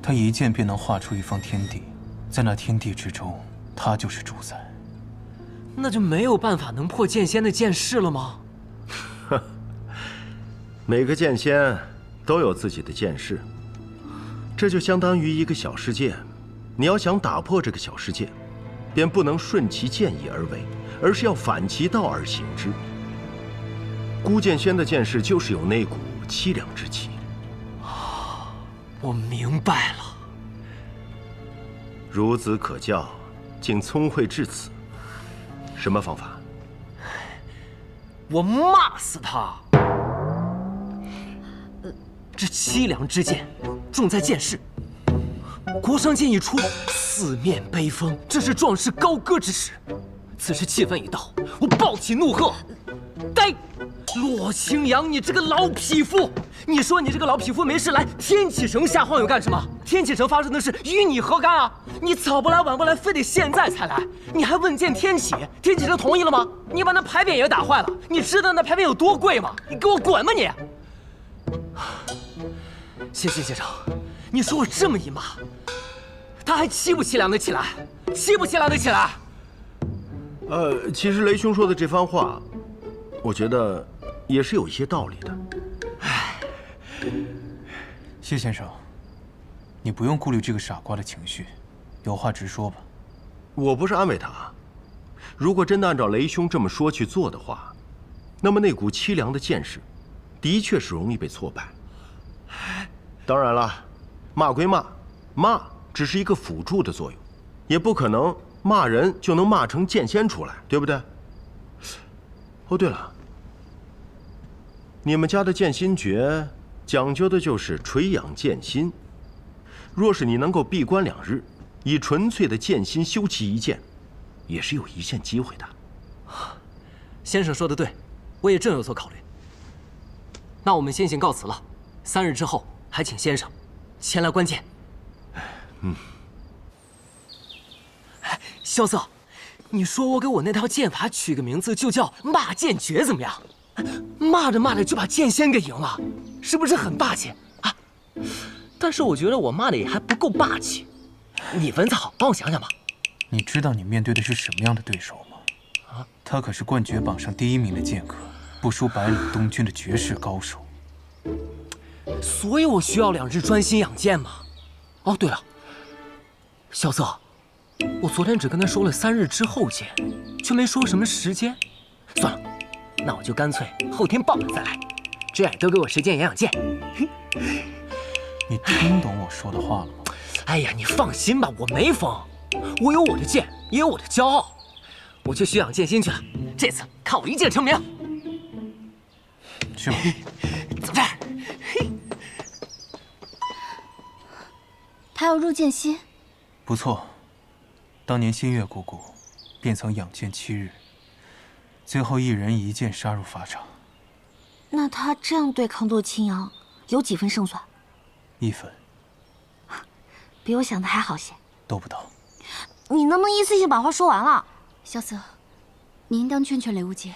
他一剑便能画出一方天地，在那天地之中，他就是主宰。那就没有办法能破剑仙的剑势了吗？每个剑仙都有自己的剑势，这就相当于一个小世界。你要想打破这个小世界，便不能顺其剑意而为，而是要反其道而行之。孤剑仙的剑势就是有那股凄凉之气。我明白了。孺子可教，竟聪慧至此。什么方法？我骂死他！这凄凉之剑，重在剑势。国殇剑一出，四面悲风，这是壮士高歌之时。此时气氛一到，我暴起怒喝：“呆！洛清扬，你这个老匹夫！你说你这个老匹夫没事来天启城瞎晃悠干什么？天启城发生的事与你何干啊？你早不来晚不来，非得现在才来，你还问见天启？天启城同意了吗？你把那牌匾也打坏了，你知道那牌匾有多贵吗？你给我滚吧你！”先生，你说我这么一骂，他还凄不凄凉的起来？凄不凄凉的起来？其实雷兄说的这番话，我觉得也是有一些道理的。谢先生，你不用顾虑这个傻瓜的情绪，有话直说吧。我不是安慰他，如果真的按照雷兄这么说去做的话，那么那股凄凉的剑势，的确是容易被挫败。当然了，骂归骂，骂只是一个辅助的作用，也不可能骂人就能骂成剑仙出来，对不对？哦，对了，你们家的剑心诀讲究的就是垂养剑心。若是你能够闭关2日，以纯粹的剑心修其一剑，也是有一线机会的。先生说的对，我也正有所考虑。那我们先行告辞了，3日之后还请先生前来观剑。萧瑟，你说我给我那套剑法取个名字就叫骂剑诀怎么样？骂着骂着就把剑仙给赢了，是不是很霸气啊？但是我觉得我骂的也还不够霸气。你文草，帮我想想吧。你知道你面对的是什么样的对手吗？啊，他可是冠绝榜上第1名的剑客，不输百里东军的绝世高手。所以我需要2日专心养剑嘛。哦，对了，萧瑟，我昨天只跟他说了3日之后见，却没说什么时间。算了，那我就干脆后天傍晚再来，这样多给我时间养剑。你听懂我说的话了吗？哎呀，你放心吧，我没疯，我有我的剑，也有我的骄傲，我去学养剑心去了。这次看我一剑成名。去吧。走这儿。他要入剑心。不错，当年新月姑姑便曾养剑7日，最后1人1剑杀入法场。那他这样对抗骆青阳，有几分胜算？1分。比我想的还好些。都不到。你能不能一次性把话说完了？萧瑟，你应当劝劝雷无节。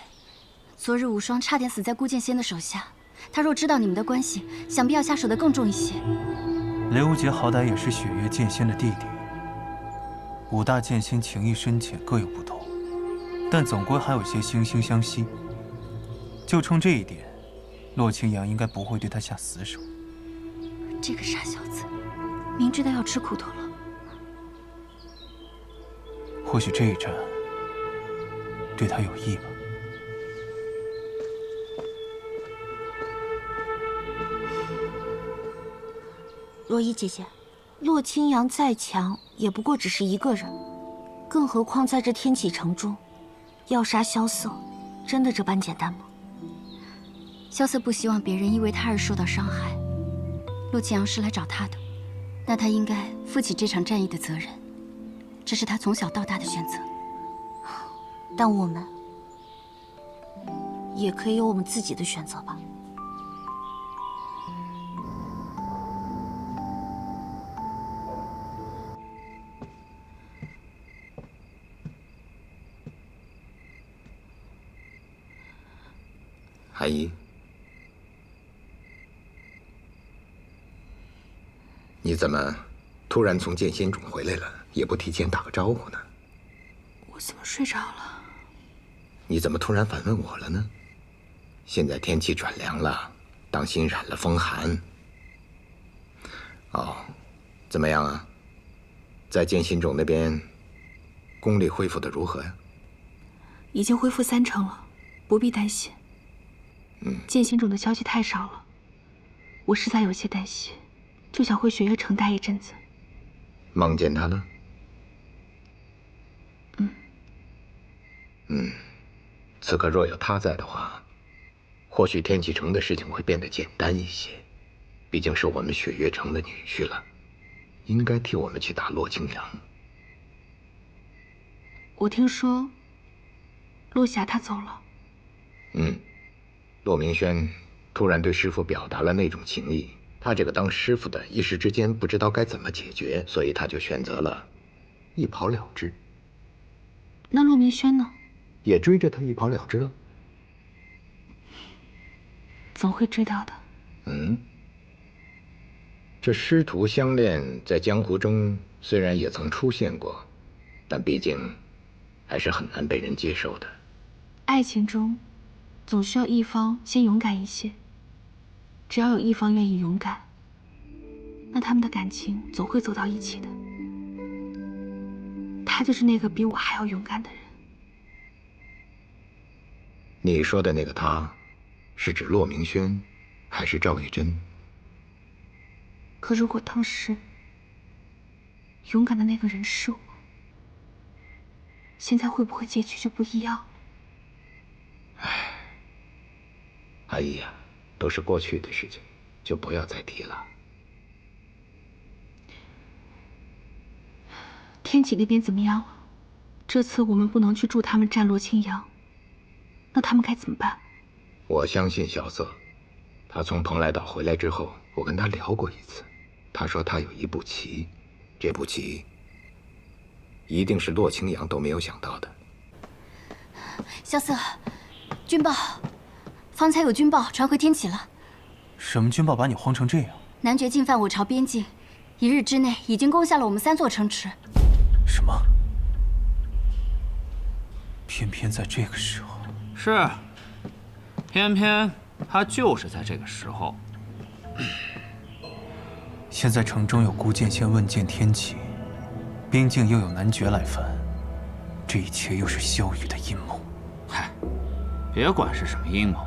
昨日无双差点死在顾剑仙的手下，他若知道你们的关系，想必要下手的更重一些。雷无节好歹也是雪月剑仙的弟弟，5大剑仙情谊深浅各有不同，但总归还有些惺惺相惜。就冲这一点，骆青阳应该不会对他下死手。这个傻小子，明知道要吃苦头了。或许这一战对他有益吧。若依姐姐，骆青阳再强，也不过只是一个人，更何况在这天启城中，要杀萧瑟，真的这般简单吗？萧瑟不希望别人因为他而受到伤害。骆青阳是来找他的，那他应该负起这场战役的责任，这是他从小到大的选择。但我们也可以有我们自己的选择吧。韩姨，你怎么突然从剑仙冢回来了，也不提前打个招呼呢？我怎么睡着了？你怎么突然反问我了呢？现在天气转凉了，当心染了风寒。哦，怎么样啊？在剑心冢那边，功力恢复的如何呀？已经恢复3成了，不必担心。剑心冢的消息太少了，我实在有些担心，就想回雪月城待一阵子。梦见他了？此刻若有他在的话，或许天启城的事情会变得简单一些。毕竟是我们雪月城的女婿了，应该替我们去打骆青阳。我听说陆霞她走了。骆明轩突然对师傅表达了那种情谊，他这个当师傅的一时之间不知道该怎么解决，所以他就选择了一跑了之。那骆明轩呢？也追着他一跑了之了。总会追到的。这师徒相恋在江湖中虽然也曾出现过，但毕竟还是很难被人接受的。爱情中总需要一方先勇敢一些，只要有一方愿意勇敢，那他们的感情总会走到一起的。他就是那个比我还要勇敢的人。你说的那个他，是指骆明轩，还是赵玉珍？可如果当时勇敢的那个人是我，现在会不会结局就不一样？阿姨呀，都是过去的事情，就不要再提了。天启那边怎么样了？这次我们不能去助他们战骆青阳，那他们该怎么办？我相信萧瑟，他从蓬莱岛回来之后，我跟他聊过一次，他说他有一步棋，这步棋一定是洛清扬都没有想到的。萧瑟，军报，方才有军报传回天启了。什么军报把你慌成这样？男爵进犯我朝边境，1日之内已经攻下了我们3座城池。什么？偏偏在这个时候。是，偏偏他就是在这个时候。现在城中有孤剑仙问剑天启，边境又有男爵来犯，这一切又是萧雨的阴谋。嗨，别管是什么阴谋，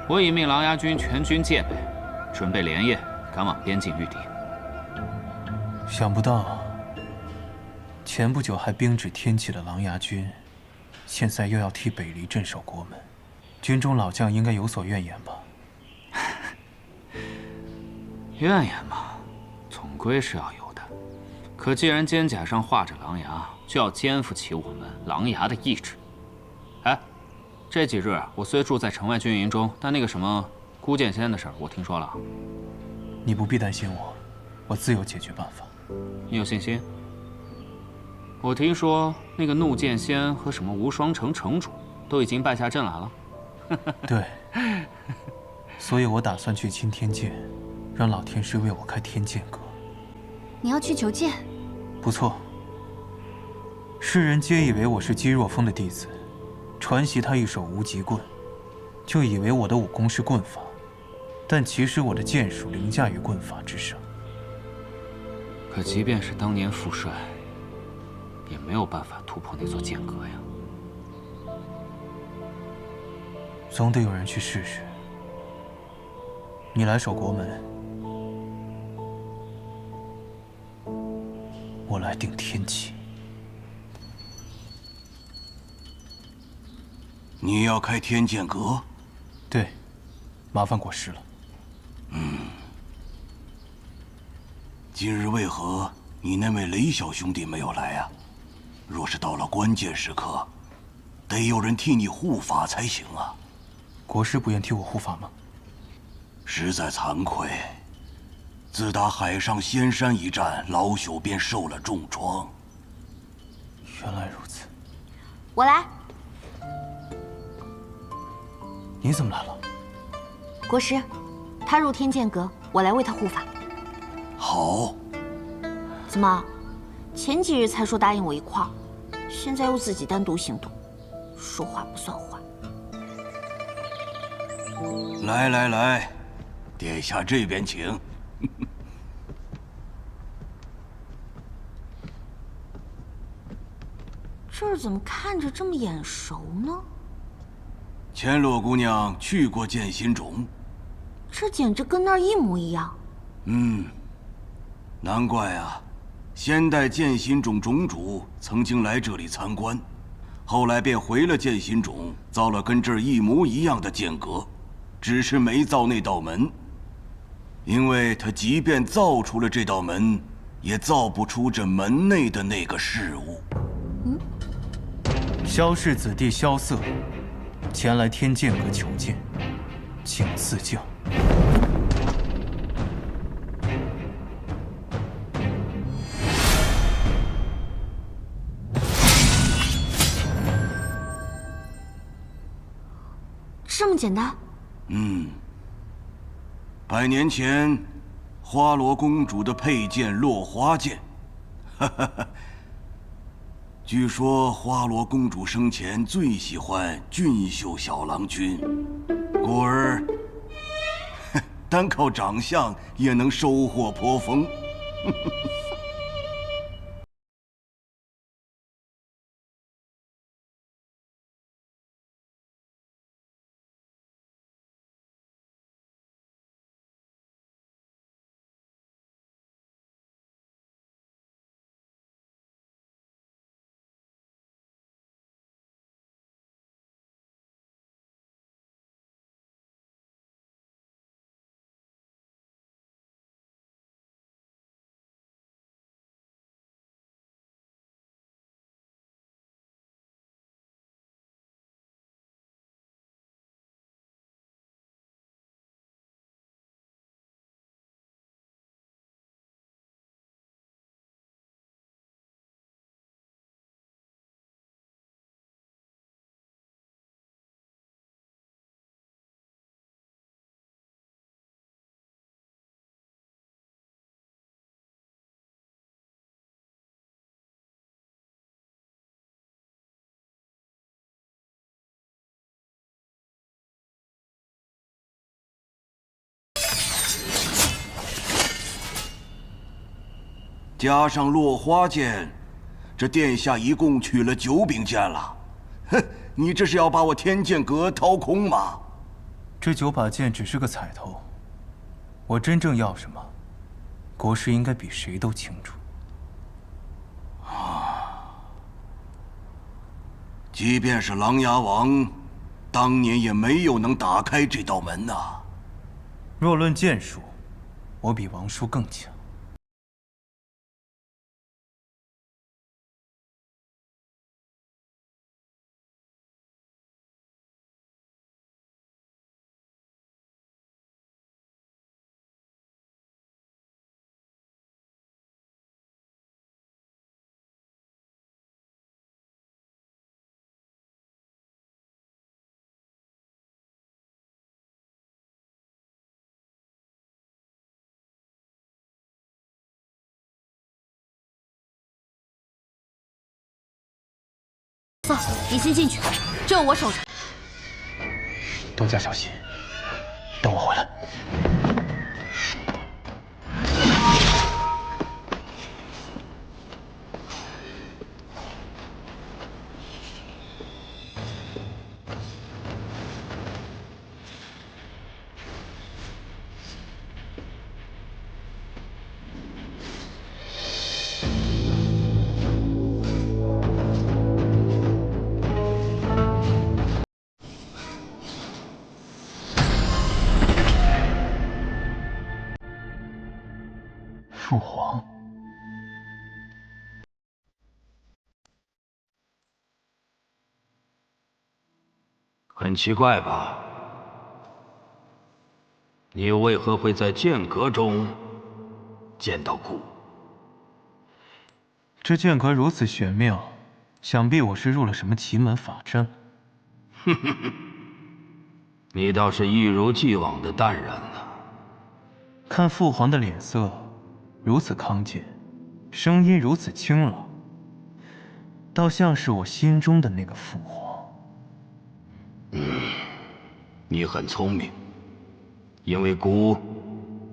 我已命琅琊军全军戒备，准备连夜赶往边境御敌。想不到，前不久还兵指天启的琅琊军，现在又要替北离镇守国门，军中老将应该有所怨言吧？怨言嘛，总归是要有的。可既然肩甲上画着狼牙，就要肩负起我们狼牙的意志。哎，这几日我虽住在城外军营中，但那个什么孤剑仙的事儿，我听说了。你不必担心我，我自有解决办法。你有信心？我听说那个怒剑仙和什么无双城城主都已经败下阵来了。对，所以我打算去钦天剑，让老天师为我开天剑阁。你要去求剑？不错。世人皆以为我是姬若风的弟子，传习他一手无极棍，就以为我的武功是棍法，但其实我的剑术凌驾于棍法之上。可即便是当年父帅，也没有办法突破那座剑阁呀。总得有人去试试。你来守国门，我来定天启。你要开天剑阁？对，麻烦国师了。今日为何你那位雷小兄弟没有来啊？若是到了关键时刻，得有人替你护法才行啊。国师不愿替我护法吗？实在惭愧，自打海上仙山一战，老朽便受了重创。原来如此。我来。你怎么来了？国师，他入天剑阁，我来为他护法。好。怎么，前几日才说答应我一块儿，现在又自己单独行动，说话不算话。来来来，殿下这边请。这儿怎么看着这么眼熟呢？千洛姑娘去过剑心冢，这简直跟那儿一模一样。难怪啊！先代剑心冢冢主曾经来这里参观，后来便回了剑心冢，造了跟这儿一模一样的剑阁，只是没造那道门。因为他即便造出了这道门，也造不出这门内的那个事物。萧氏子弟萧瑟前来天剑阁求见，请赐教。这么简单？100年前，花罗公主的佩剑落花剑，据说花罗公主生前最喜欢俊秀小郎君，故而单靠长相也能收获颇丰。加上落花剑，这殿下一共取了9柄剑了。哼，你这是要把我天剑阁掏空吗？这9把剑只是个彩头，我真正要什么，国师应该比谁都清楚。即便是琅琊王，当年也没有能打开这道门呐。若论剑术，我比王叔更强。走，你先进去，这我守着。多加小心，等我回来。父皇，很奇怪吧？你为何会在剑阁中见到蛊？这剑阁如此玄妙，想必我是入了什么奇门法阵。哼哼哼，你倒是一如既往的淡然呢。看父皇的脸色如此康健，声音如此清朗，倒像是我心中的那个父皇。你很聪明，因为蛊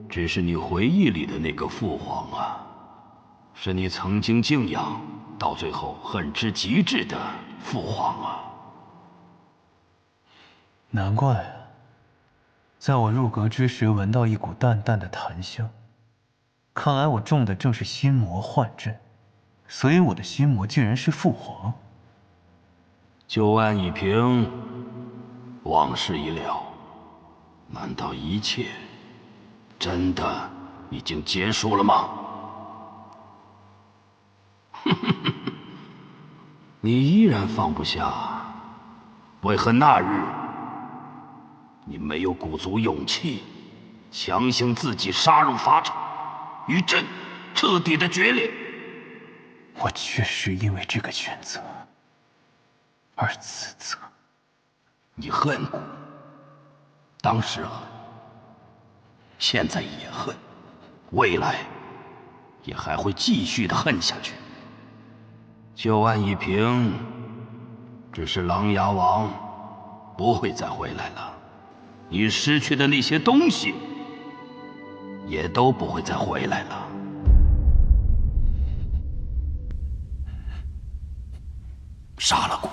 只是你回忆里的那个父皇啊，是你曾经敬仰，到最后恨之极致的父皇啊。难怪啊，在我入阁之时闻到一股淡淡的檀香，看来我中的正是心魔幻阵，所以我的心魔竟然是父皇。旧案已平，往事已了，难道一切真的已经结束了吗？你依然放不下，为何那日你没有鼓足勇气，强行自己杀入法场，与朕彻底的决裂？我确实因为这个选择而自责。你恨，当时恨，现在也恨，未来也还会继续的恨下去。旧案已平，只是琅琊王不会再回来了，你失去的那些东西也都不会再回来了。杀了蛊。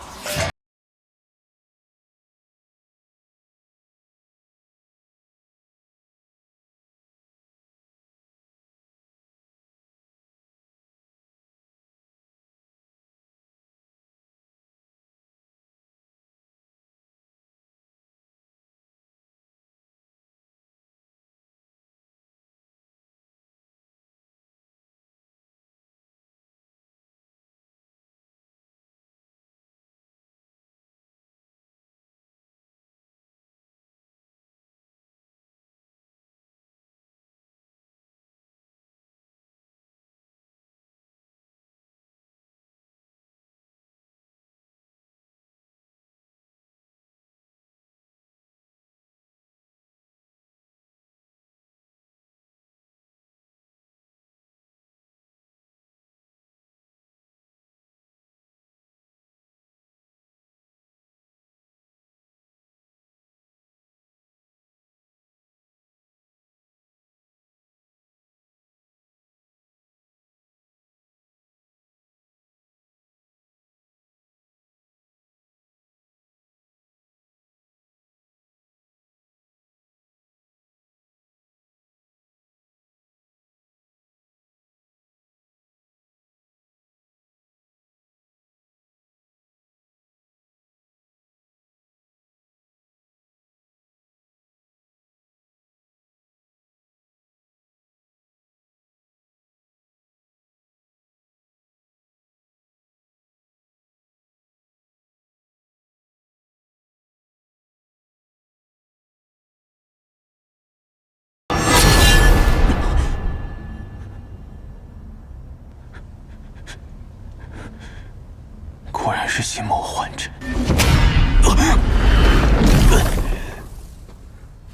是心魔幻阵。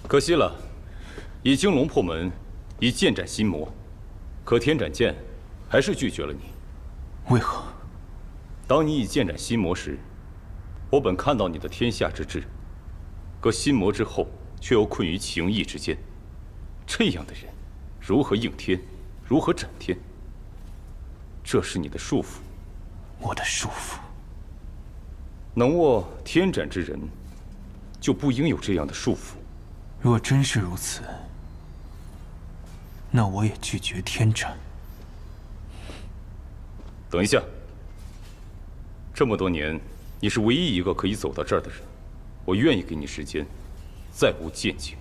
可惜了，以惊龙破门，以剑斩心魔，可天斩剑还是拒绝了你。为何？当你以剑斩心魔时，我本看到你的天下之志，可心魔之后，却又困于情义之间。这样的人，如何应天？如何斩天？这是你的束缚。我的束缚。能握天斩之人，就不应有这样的束缚。若真是如此，那我也拒绝天斩。等一下，这么多年，你是唯一一个可以走到这儿的人，我愿意给你时间，再无见解。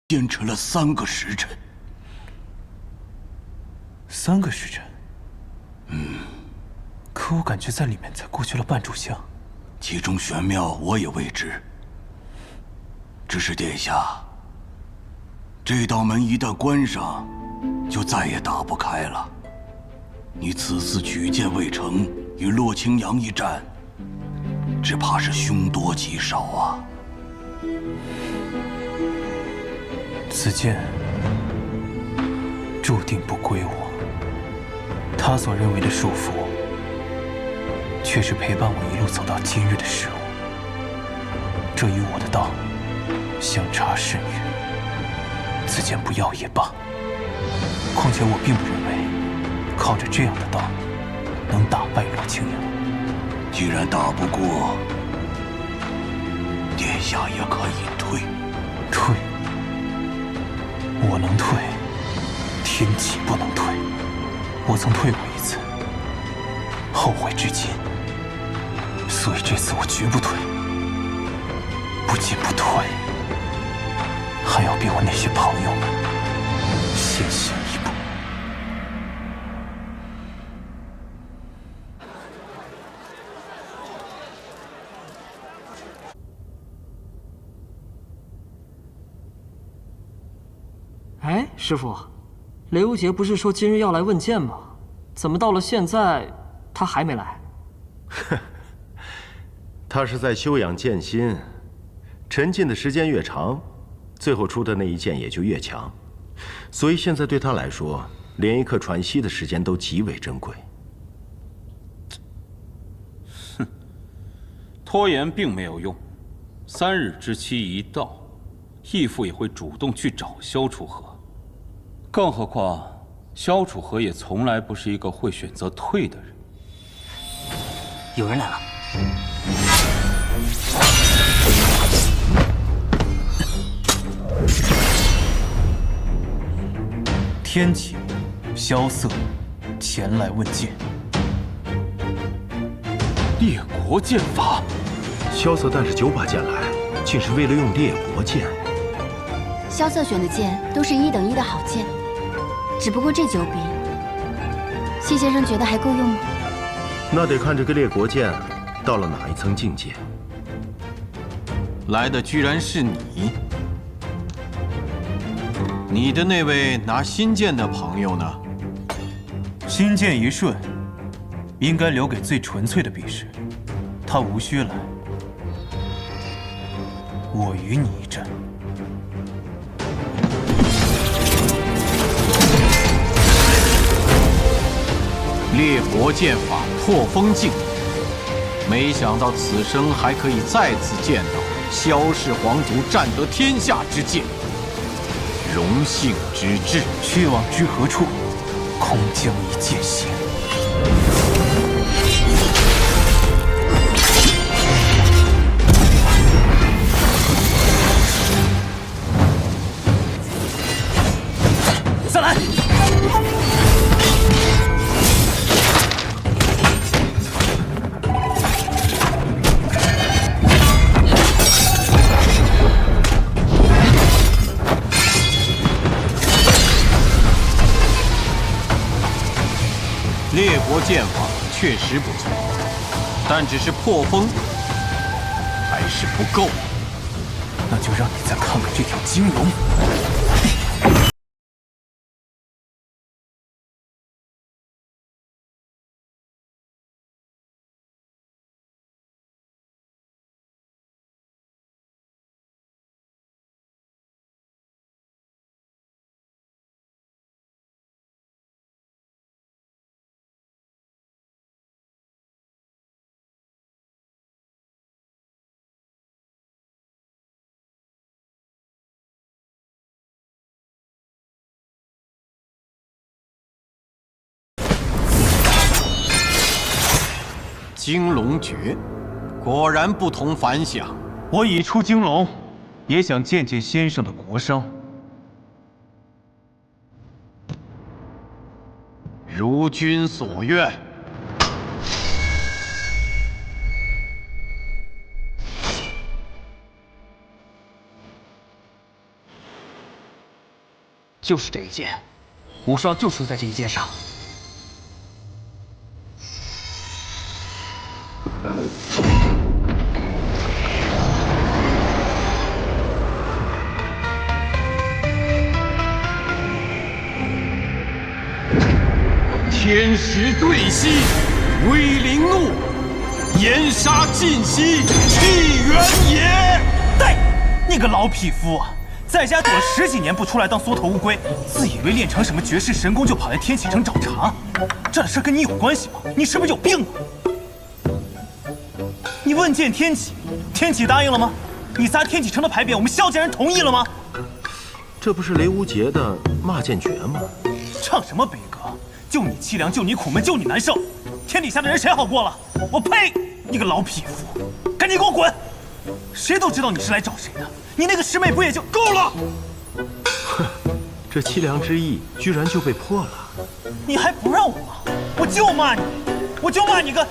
坚持了3个时辰。3个时辰？可我感觉在里面才过去了半炷香。其中玄妙我也未知。只是殿下，这道门一旦关上，就再也打不开了。你此次举荐未成，与洛清扬一战，只怕是凶多吉少啊。此剑注定不归我，他所认为的束缚，却是陪伴我一路走到今日的事物。这与我的道相差甚远，此剑不要也罢。况且我并不认为靠着这样的道能打败洛清扬。既然打不过，殿下也可以退。退？我能退，天启不能退。我曾退过一次，后悔至今。所以这次我绝不退。不仅不退，还要比我那些朋友们先行一步。哎，师傅，雷无杰不是说今日要来问剑吗？怎么到了现在他还没来？他是在修养剑心，沉浸的时间越长，最后出的那一剑也就越强。所以现在对他来说，连一刻喘息的时间都极为珍贵。哼，拖延并没有用， 3日之期一到，义父也会主动去找萧楚河。更何况，萧楚河也从来不是一个会选择退的人。有人来了。天启、萧瑟前来问剑。列国剑法，萧瑟带着9把剑来，竟是为了用列国剑。萧瑟选的剑都是1等1的好剑，只不过这9柄，谢先生觉得还够用吗？那得看这个列国剑到了哪一层境界。来的居然是你！你的那位拿新剑的朋友呢？新剑一瞬，应该留给最纯粹的比试，他无需来。我与你一战。列国剑法破风镜，没想到此生还可以再次见到萧氏皇族占得天下之剑，荣幸之至。去往之何处？空将一剑仙。再来！列国剑法确实不错，但只是破风还是不够。那就让你再看看这条金龙。金龙诀，果然不同凡响。我已出金龙，也想见见先生的国殇。如君所愿。就是这一剑，无双就出在这一剑上。天时对息，威灵怒，炎杀尽息，气元也。对，你个老匹夫啊！在家躲了10几年不出来当缩头乌龟，自以为练成什么绝世神功就跑来天启城找茬，这事跟你有关系吗？你是不是有病啊？你问见天启，天启答应了吗？你砸天启城的牌匾，我们萧家人同意了吗？这不是雷无节的骂剑诀吗？唱什么悲歌？就你凄凉，就你苦闷，就你难受，天底下的人谁好过了？我呸！你个老匹夫，赶紧给我滚！谁都知道你是来找谁的，你那个师妹不也就够了？哼，这凄凉之意居然就被破了。你还不让我骂？我就骂你，我就骂你个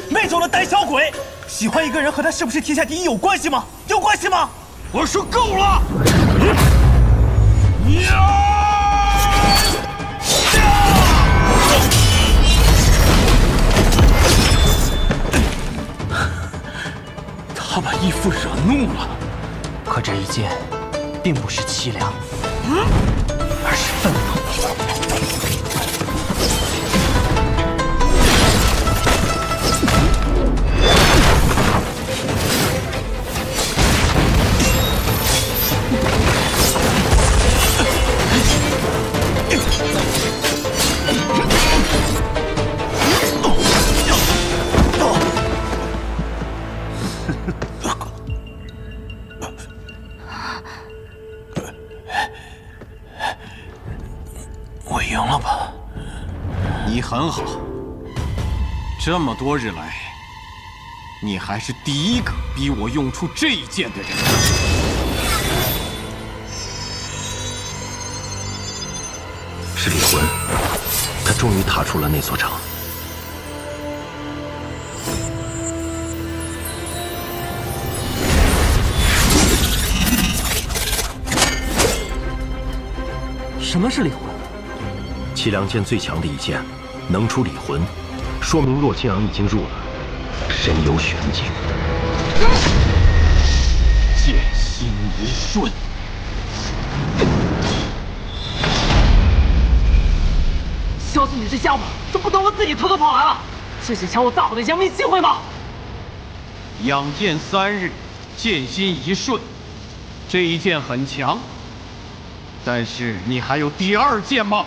没种的胆小鬼！喜欢一个人和他是不是天下第一有关系吗？有关系吗？我说够了！他把义父惹怒了，可这一剑，并不是凄凉，而是愤怒。赢了吧？你很好，这么多日来，你还是第一个逼我用出这一剑的人。是李魂，他终于踏出了那座城。什么是李魂？凄凉剑最强的一剑，能出李魂，说明洛清阳已经入了，身有玄境。剑心一瞬。小子，你这家伙怎么不等我自己偷偷跑来了？这是抢我大好的扬名机会吗？养剑3日，剑心一瞬，这一剑很强。但是你还有第2剑吗？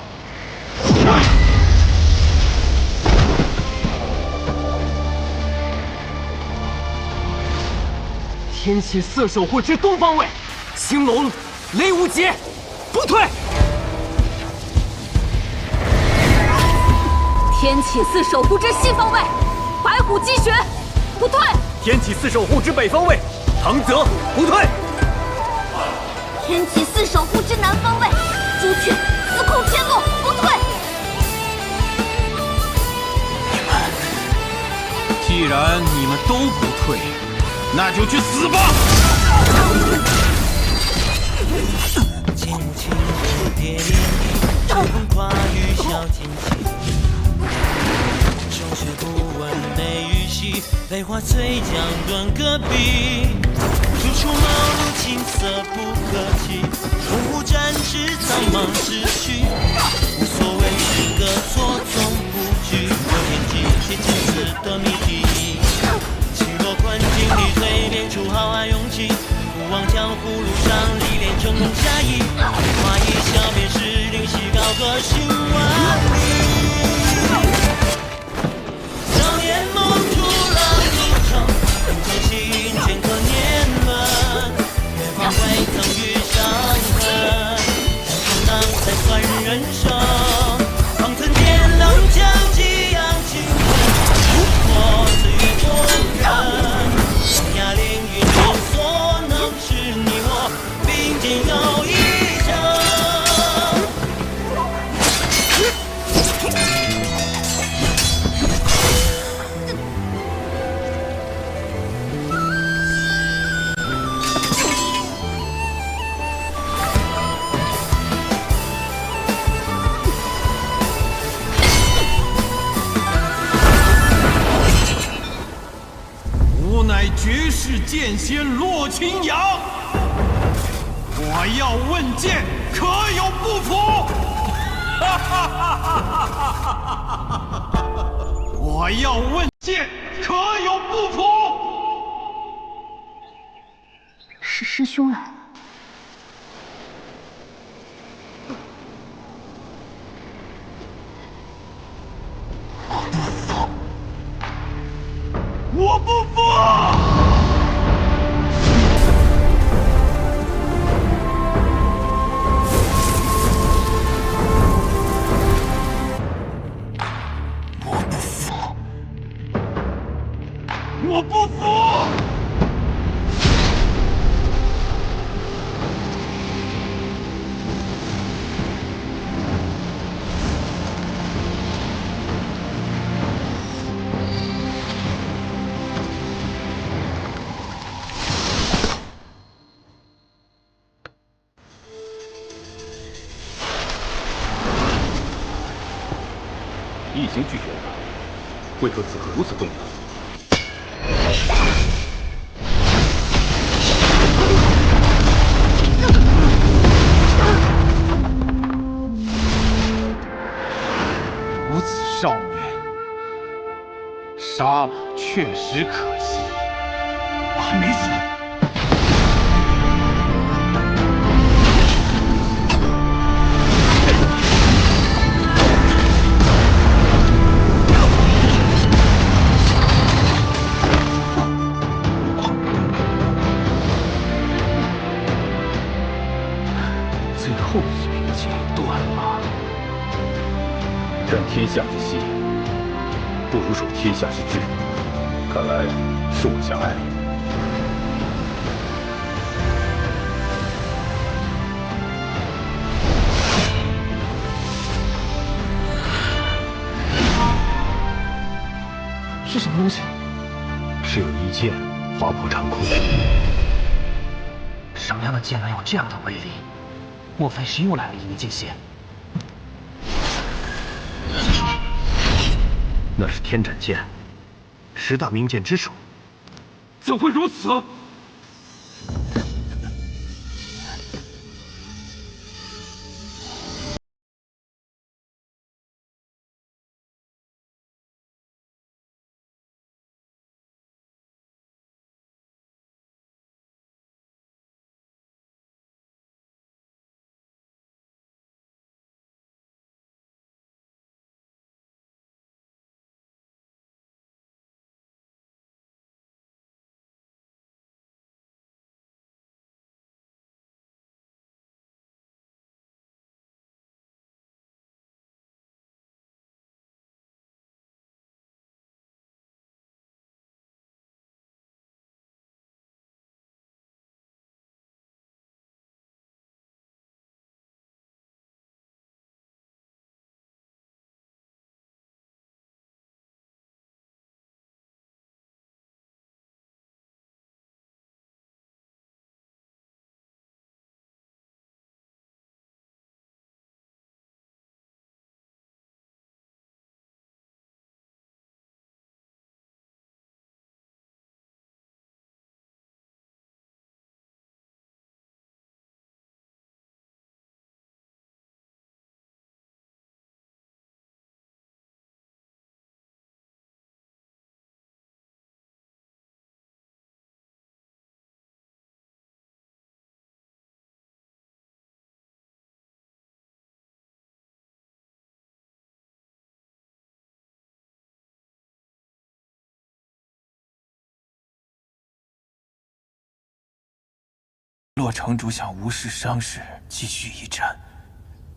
天启4守护之东方卫，青龙雷无极，不退！天启4守护之西方卫，白虎击旋，不退！天启4守护之北方卫，唐泽，不退！天启4守护之南方卫，朱雀，司空天洛，不退！既然你们都不退，那就去死吧！轻轻蝴蝶涟漪，乘风跨雨小天气。中学不完美语系，飞花翠江断戈壁。初出茅庐青涩不可及，鸿鹄展翅苍茫志趣。无所谓是个错综布局，我演技贴近似的谜题。起落困境里蜕变出豪汉勇气，不忘江湖路上历练成功侠义。花一笑便是灵犀高歌行万里。少年梦出了路程，人间心镌刻年轮。月光未曾遇伤痕，想当才算人生。方寸间冷枪激扬青春，我岁月中人。天涯凌云中所能是你我并肩又一生。吾乃绝世剑仙洛清阳，我要问剑，可有不服？我要问剑，可有不服？是师兄啊！我不服！我不服！你已经拒绝了他，为何此刻如此动摇？如此少年，杀了确实可惜。我还没死。最后一柄剑断了。占天下之心，不如守天下之志。看来是我狭隘了。是什么东西？只有一剑划破长空。什么样的剑能有这样的威力？莫非是又来了一位剑仙？那是天斩剑，10大名剑之首。怎会如此？洛城主想无视伤势，继续一战，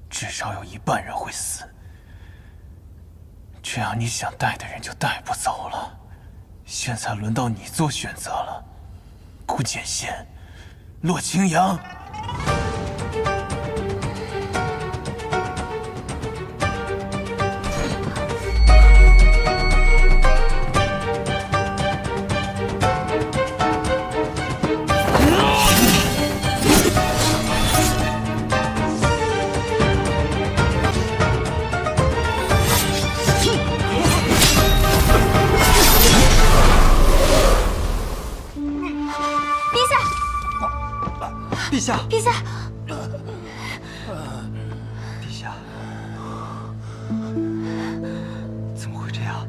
至少有1半人会死。这样你想带的人就带不走了。现在轮到你做选择了，顾剑仙，洛清扬。陛下，陛下，怎么会这样？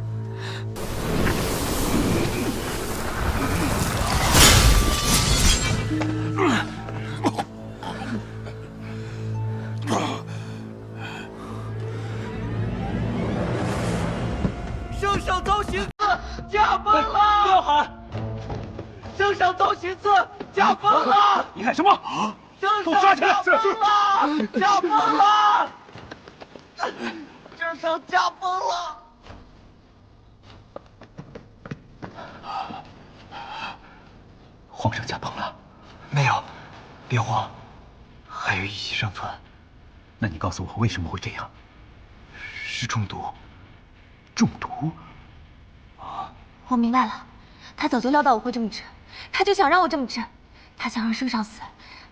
圣上遭行刺，驾崩了！不要喊！圣上遭行刺，驾崩了！你喊什么？圣上驾崩了！驾崩了！圣上驾崩了！皇上驾崩了？没有，别慌，还有一息尚存。那你告诉我为什么会这样？是中毒？中毒？我明白了，他早就料到我会这么治，他就想让我这么治，他想让圣上死，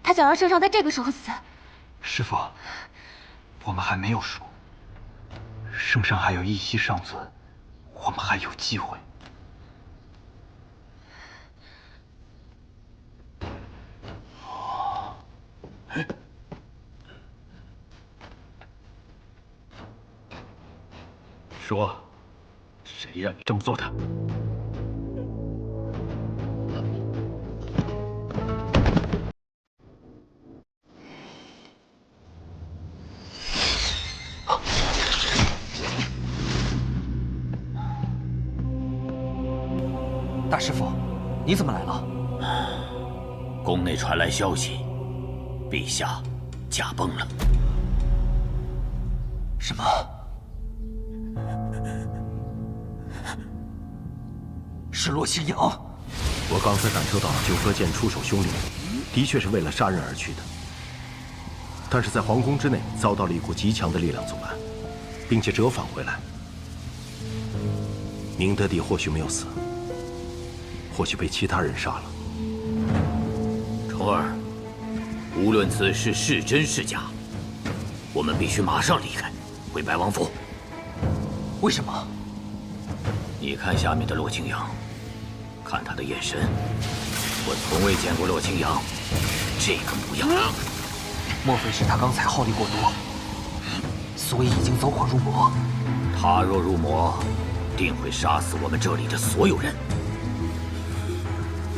他想让圣上在这个时候死。师父，我们还没有输，圣上还有一息尚存，我们还有机会。说，谁让你这么做的？大师傅，你怎么来了？宫内传来消息，陛下驾崩了。什么？是洛清扬。我刚才感受到九河剑出手凶厉，的确是为了杀人而去的。但是在皇宫之内遭到了一股极强的力量阻拦，并且折返回来。宁德帝或许没有死，或许被其他人杀了。重儿，无论此事是真是假，我们必须马上离开，回白王府。为什么？你看下面的洛清扬，看他的眼神，我从未见过洛清扬这个模样。莫非是他刚才耗力过多，所以已经走火入魔？他若入魔，定会杀死我们这里的所有人。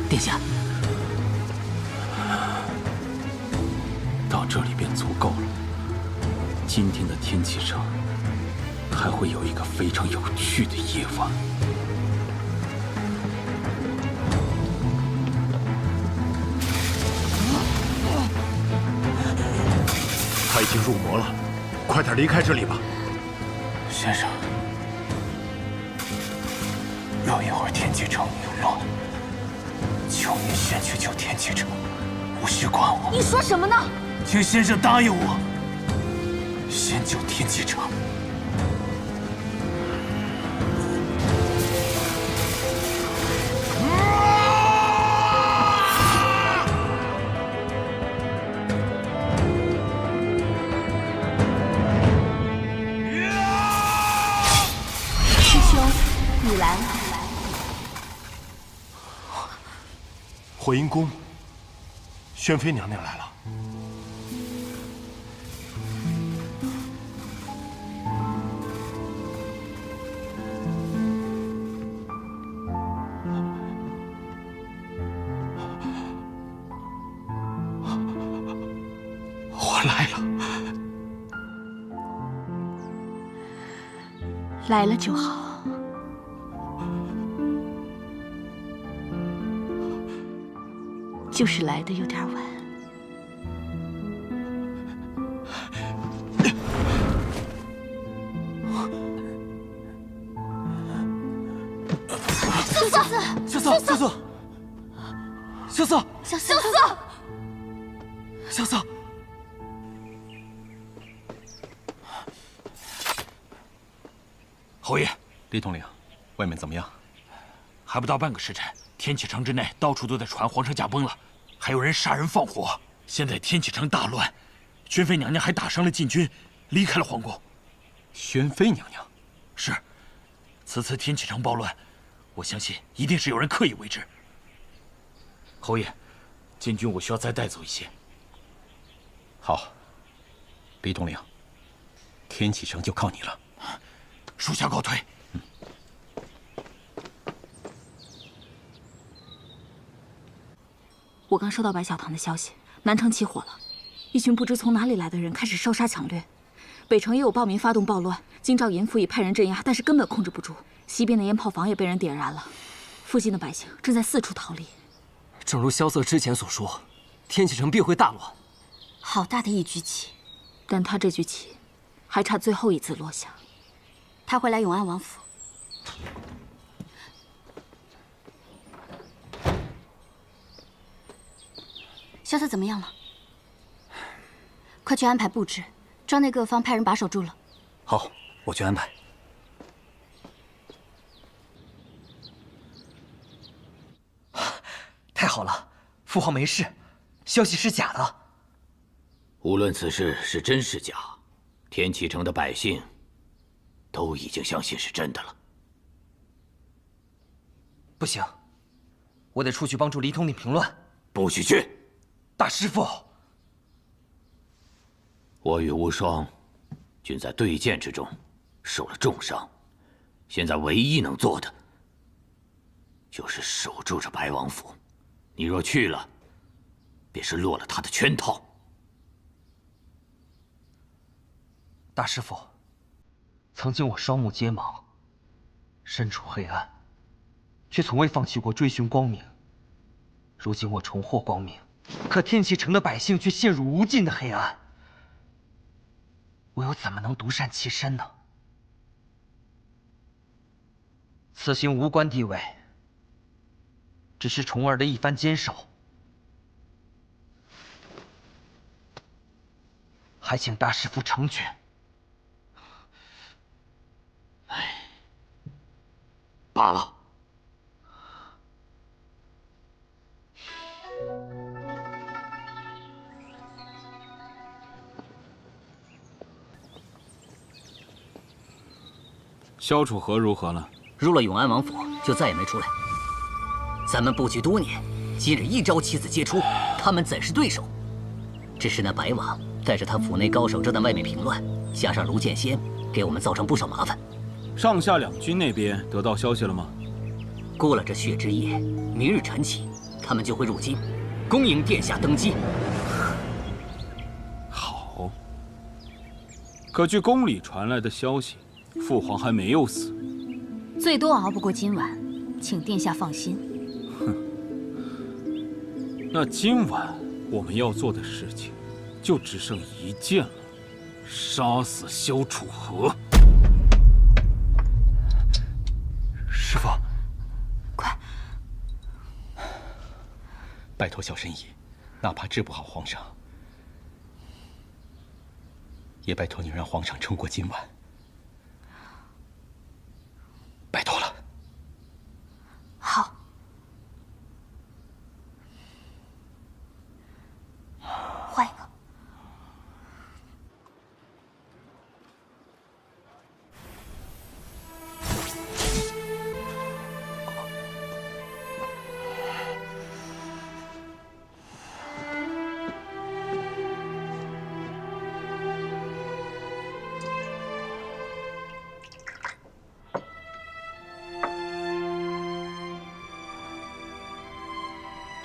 殿下，到这里便足够了。今天的天启城还会有一个非常有趣的夜晚。他已经入魔了，快点离开这里吧。先生，有一会儿天启城有乱，求您先去救天启城，无需管我。你说什么呢？请先生答应我，先救天启城。你来了。火阴宫，宣妃娘娘来了。我来了。来了就好。就是来的有点晚。萧瑟，萧瑟，萧瑟，萧瑟，萧瑟。侯爷，李统领，外面怎么样？还不到半个时辰，天启城之内到处都在传皇上驾崩了，还有人杀人放火。现在天启城大乱，宣妃娘娘还打伤了禁军，离开了皇宫。宣妃娘娘？是。此次天启城暴乱，我相信一定是有人刻意为之。侯爷，禁军我需要再带走一些。好，李统领，天启城就靠你了。属下告退。我刚收到白小堂的消息，南城起火了，一群不知从哪里来的人开始烧杀抢掠，北城也有暴民发动暴乱，京兆尹府已派人镇压，但是根本控制不住。西边的烟炮房也被人点燃了，附近的百姓正在四处逃离。正如萧瑟之前所说，天启城必会大乱。好大的一局棋，但他这局棋还差最后一子落下。他会来永安王府。萧瑟怎么样了？快去安排布置，庄内各方派人把守住了。好，我去安排。太好了，父皇没事，消息是假的。无论此事是真是假，天启城的百姓都已经相信是真的了。不行，我得出去帮助李统领平乱。不许去！大师父，我与无双均在对剑之中受了重伤，现在唯一能做的就是守住这白王府。你若去了，便是落了他的圈套。大师父，曾经我双目皆盲，身处黑暗，却从未放弃过追寻光明。如今我重获光明，可天启城的百姓却陷入无尽的黑暗。我又怎么能独善其身呢？此行无关地位，只是重儿的一番坚守，还请大师父成全。罢了。萧楚河如何了？入了永安王府，就再也没出来。咱们布局多年，今日一朝棋子皆出，他们怎是对手？只是那白王带着他府内高手正在外面平乱，加上卢剑仙，给我们造成不少麻烦。上下两军那边得到消息了吗？过了这雪之夜，明日晨起，他们就会入京，恭迎殿下登基。好。可据宫里传来的消息，父皇还没有死，最多熬不过今晚，请殿下放心。那今晚我们要做的事情，就只剩一件了：杀死萧楚河。师父，快！拜托小神医，哪怕治不好皇上，也拜托你让皇上撑过今晚。拜托了。好。换一个。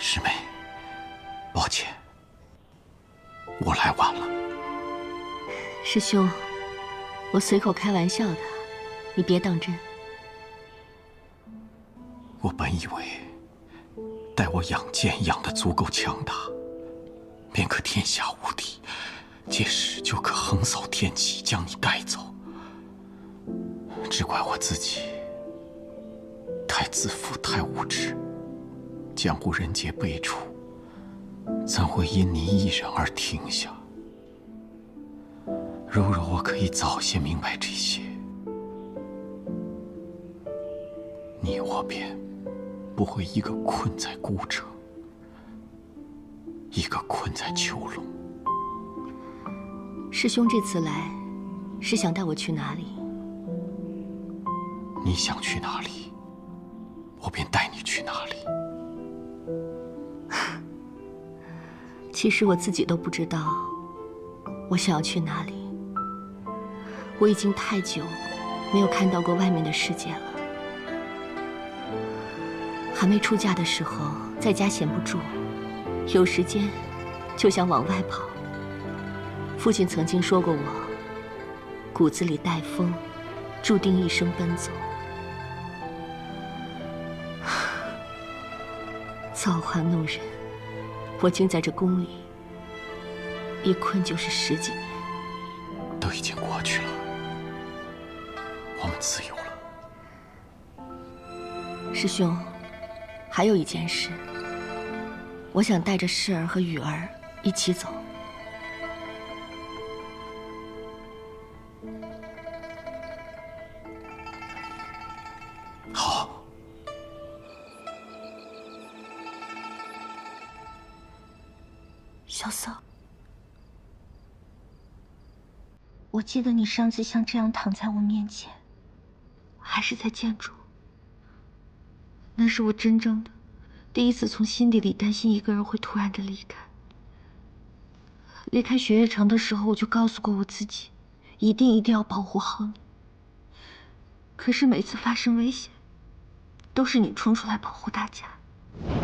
师妹，抱歉，我来晚了。师兄，我随口开玩笑的，你别当真。我本以为，待我养剑养得足够强大，便可天下无敌，届时就可横扫天际，将你带走。只怪我自己太自负，太无知。江湖人杰辈出，怎会因你一人而停下？如若我可以早些明白这些，你我便不会一个困在孤城，一个困在囚笼。师兄这次来，是想带我去哪里？你想去哪里，我便带你去哪里。其实我自己都不知道，我想要去哪里。我已经太久没有看到过外面的世界了。还没出嫁的时候，在家闲不住，有时间就想往外跑。父亲曾经说过我，骨子里带风，注定一生奔走。造化弄人。我竟在这宫里一困就是10几年，都已经过去了，我们自由了。师兄，还有一件事，我想带着世儿和雨儿一起走。好。萧瑟，我记得你上次像这样躺在我面前，还是在建筑。那是我真正的第一次从心底里担心一个人会突然的离开。离开雪月城的时候，我就告诉过我自己，一定要保护好你。可是每次发生危险，都是你冲出来保护大家。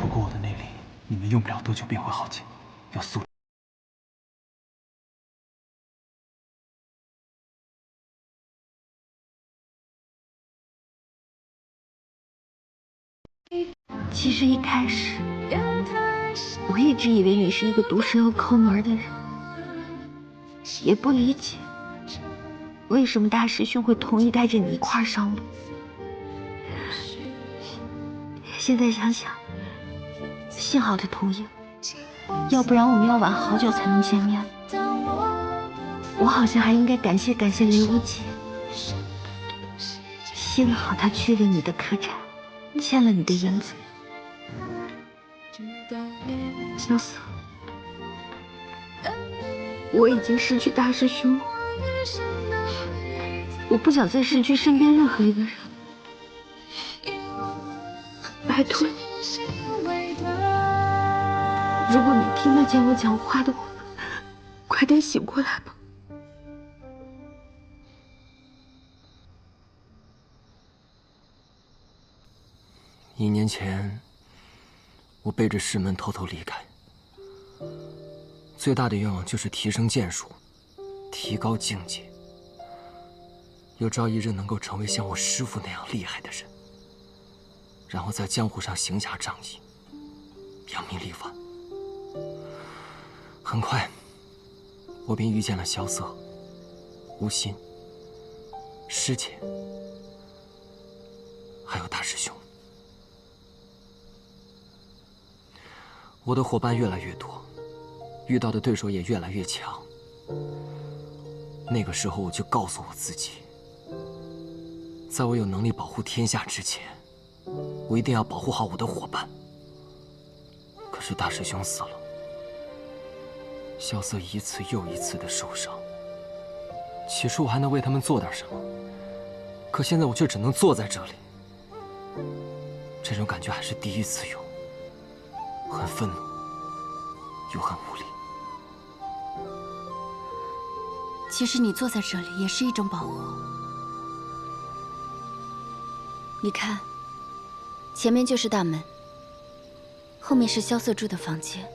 不过我的内力，你们用不了多久便会耗尽。要速。其实一开始，我一直以为你是一个毒舌又抠门的人，也不理解为什么大师兄会同意带着你一块儿上路。现在想想，幸好他同意，要不然我们要晚好久才能见面。我好像还应该感谢雷无极，幸好他去了你的客栈，欠了你的银子。萧瑟，我已经失去大师兄了，我不想再失去身边任何一个人。拜托你，如果你听得见我讲话的话，快点醒过来吧。1年前，我背着师门偷偷离开，最大的愿望就是提升剑术，提高境界，有朝一日能够成为像我师父那样厉害的人，然后在江湖上行侠仗义，扬名立万。很快，我便遇见了萧瑟、无心、师姐，还有大师兄。我的伙伴越来越多，遇到的对手也越来越强。那个时候，我就告诉我自己，在我有能力保护天下之前，我一定要保护好我的伙伴。可是大师兄死了，萧瑟一次又一次的受伤。起初我还能为他们做点什么，可现在我却只能坐在这里。这种感觉还是第一次有。很愤怒，又很无力。其实你坐在这里也是一种保护。你看，前面就是大门，后面是萧瑟住的房间。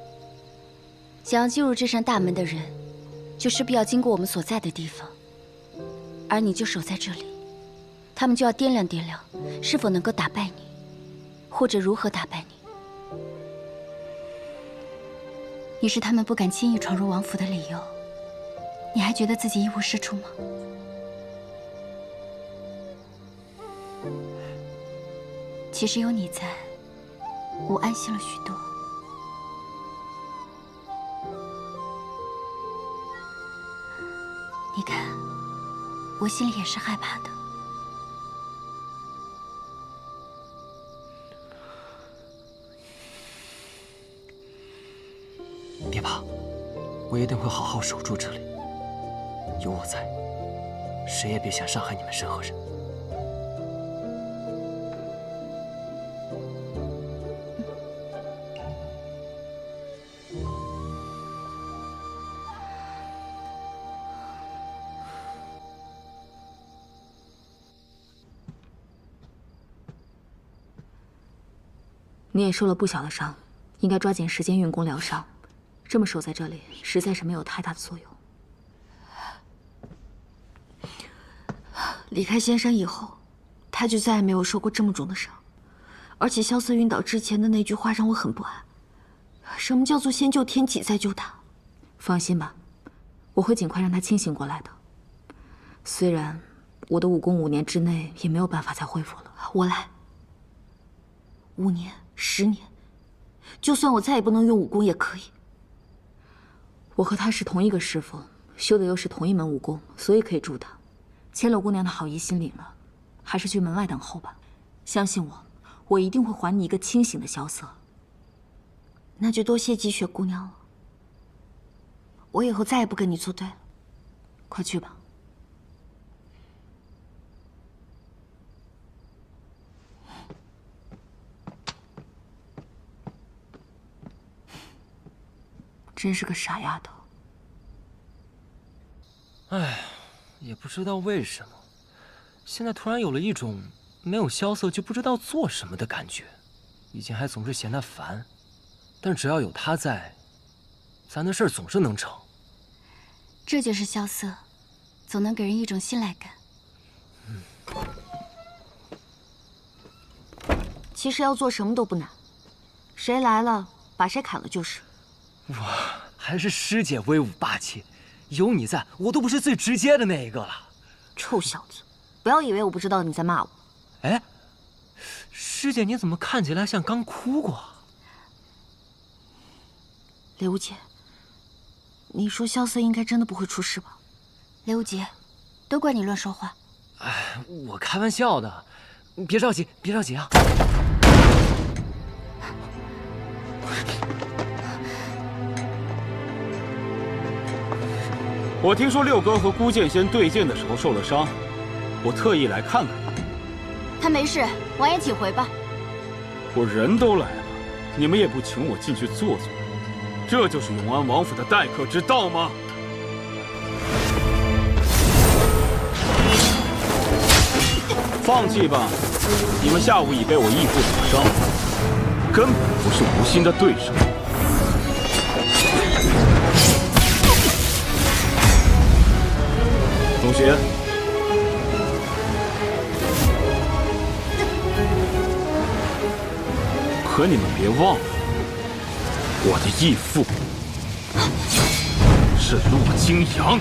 想要进入这扇大门的人，就势必要经过我们所在的地方，而你就守在这里，他们就要掂量掂量，是否能够打败你，或者如何打败你。你是他们不敢轻易闯入王府的理由，你还觉得自己一无是处吗？其实有你在，我安心了许多。你看，我心里也是害怕的。别怕，我一定会好好守住这里。有我在，谁也别想伤害你们任何人。你也受了不小的伤，应该抓紧时间运功疗伤。这么守在这里，实在是没有太大的作用。离开仙山以后，他就再也没有受过这么重的伤。而且萧瑟晕倒之前的那句话让我很不安。什么叫做先救天启再救他？放心吧，我会尽快让他清醒过来的。虽然我的武功5年之内也没有办法再恢复了。我来。5年、10年，就算我再也不能用武功也可以。我和他是同一个师傅，修的又是同一门武功，所以可以助他。千柳姑娘的好意心领了，还是去门外等候吧。相信我，我一定会还你一个清醒的萧瑟。那就多谢积雪姑娘了。我以后再也不跟你作对了。快去吧。真是个傻丫头。哎，也不知道为什么，现在突然有了一种没有萧瑟就不知道做什么的感觉。以前还总是嫌他烦，但只要有他在，咱的事儿总是能成。这就是萧瑟，总能给人一种信赖感。其实要做什么都不难，谁来了把谁砍了就是。哇，还是师姐威武霸气，有你在，我都不是最直接的那一个了。臭小子，不要以为我不知道你在骂我。哎，师姐，你怎么看起来像刚哭过？雷无节，你说萧瑟应该真的不会出事吧？雷无节，都怪你乱说话。哎，我开玩笑的，别着急，别着急啊。我听说六哥和孤剑仙对剑的时候受了伤，我特意来看看你。他没事，王爷请回吧。我人都来了，你们也不请我进去坐坐，这就是永安王府的待客之道吗？放弃吧，你们下午已被我义父所伤，根本不是无心的对手。同学，可你们别忘了，我的义父是陆清扬。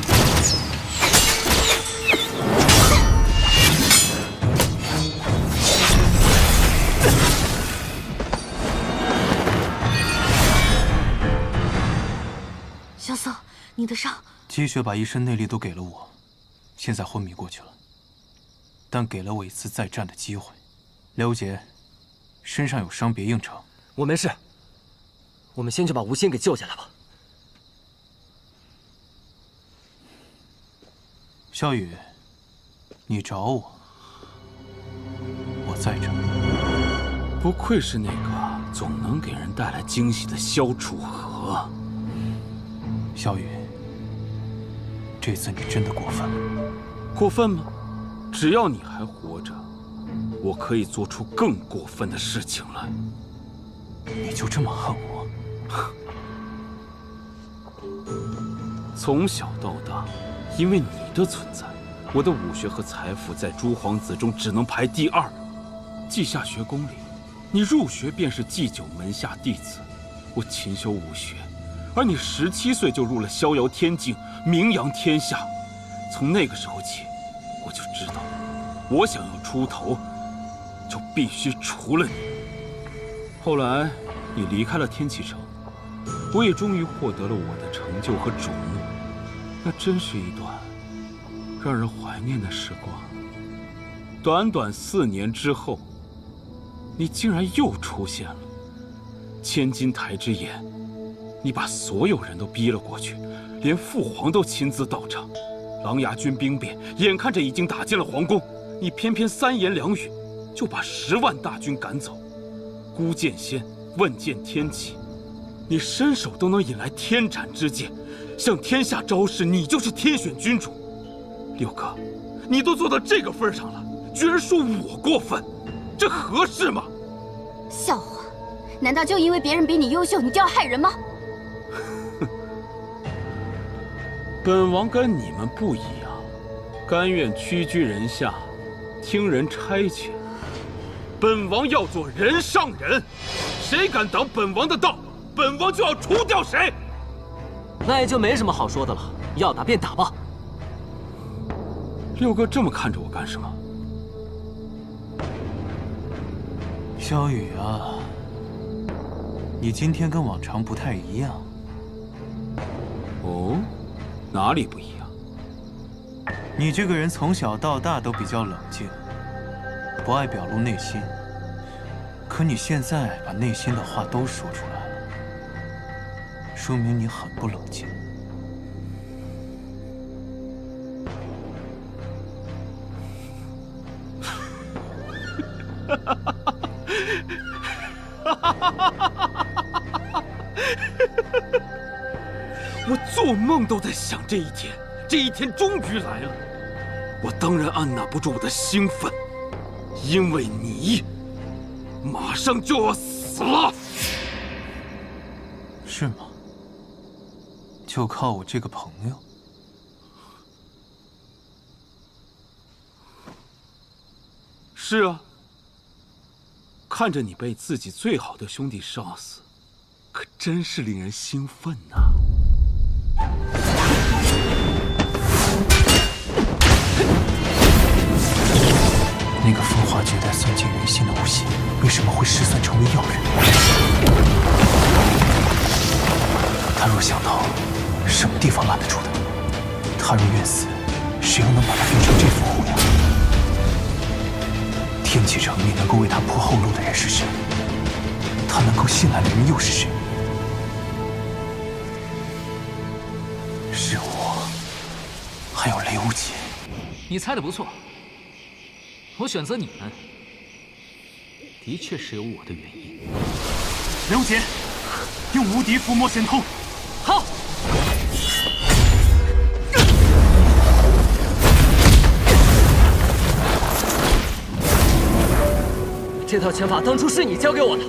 萧瑟，你的伤……积雪把一身内力都给了我，现在昏迷过去了，但给了我一次再战的机会。刘杰，身上有伤别硬撑。我没事，我们先去把吴昕给救下来吧。萧雨，你找我，我在这。不愧是那个总能给人带来惊喜的萧楚河。萧雨，这次你真的过分了。过分吗？只要你还活着，我可以做出更过分的事情来。你就这么恨我？从小到大，因为你的存在，我的武学和财富在诸皇子中只能排第2。稷下学宫里，你入学便是祭酒门下弟子，我勤修武学，而你17岁就入了逍遥天境，名扬天下。从那个时候起，我就知道，我想要出头，就必须除了你。后来，你离开了天启城，我也终于获得了我的成就和瞩目。那真是一段让人怀念的时光。短短4年之后，你竟然又出现了。千金台之眼，你把所有人都逼了过去，连父皇都亲自到场。琅琊军兵变，眼看着已经打进了皇宫，你偏偏3言2语就把10万大军赶走。孤剑仙问剑天启，你伸手都能引来天斩之剑，向天下昭示你就是天选君主。六哥，你都做到这个份上了，居然说我过分，这合适吗？笑话！难道就因为别人比你优秀，你就要害人吗？本王跟你们不一样，甘愿屈居人下，听人差遣。本王要做人上人，谁敢挡本王的道，本王就要除掉谁。那也就没什么好说的了，要打便打吧。六哥这么看着我干什么？萧雨啊，你今天跟往常不太一样。哦，哪里不一样？你这个人从小到大都比较冷静，不爱表露内心。可你现在把内心的话都说出来了，说明你很不冷静。我做梦都在想这一天，这一天终于来了。我当然按捺不住我的兴奋，因为你马上就要死了。是吗？就靠我这个朋友？是啊，看着你被自己最好的兄弟杀死，可真是令人兴奋呐。那个风华绝代、算计人心的吴昕，为什么会失算成为药人？他若想到，什么地方拦得住他？他若愿死，谁又能把他变成这副模样？天启城里能够为他铺后路的人是谁？他能够信赖的人又是谁？是我，还有雷无极。你猜的不错，我选择你们，的确是有我的原因。雷无极，用无敌伏魔神通。好。这套拳法当初是你教给我的。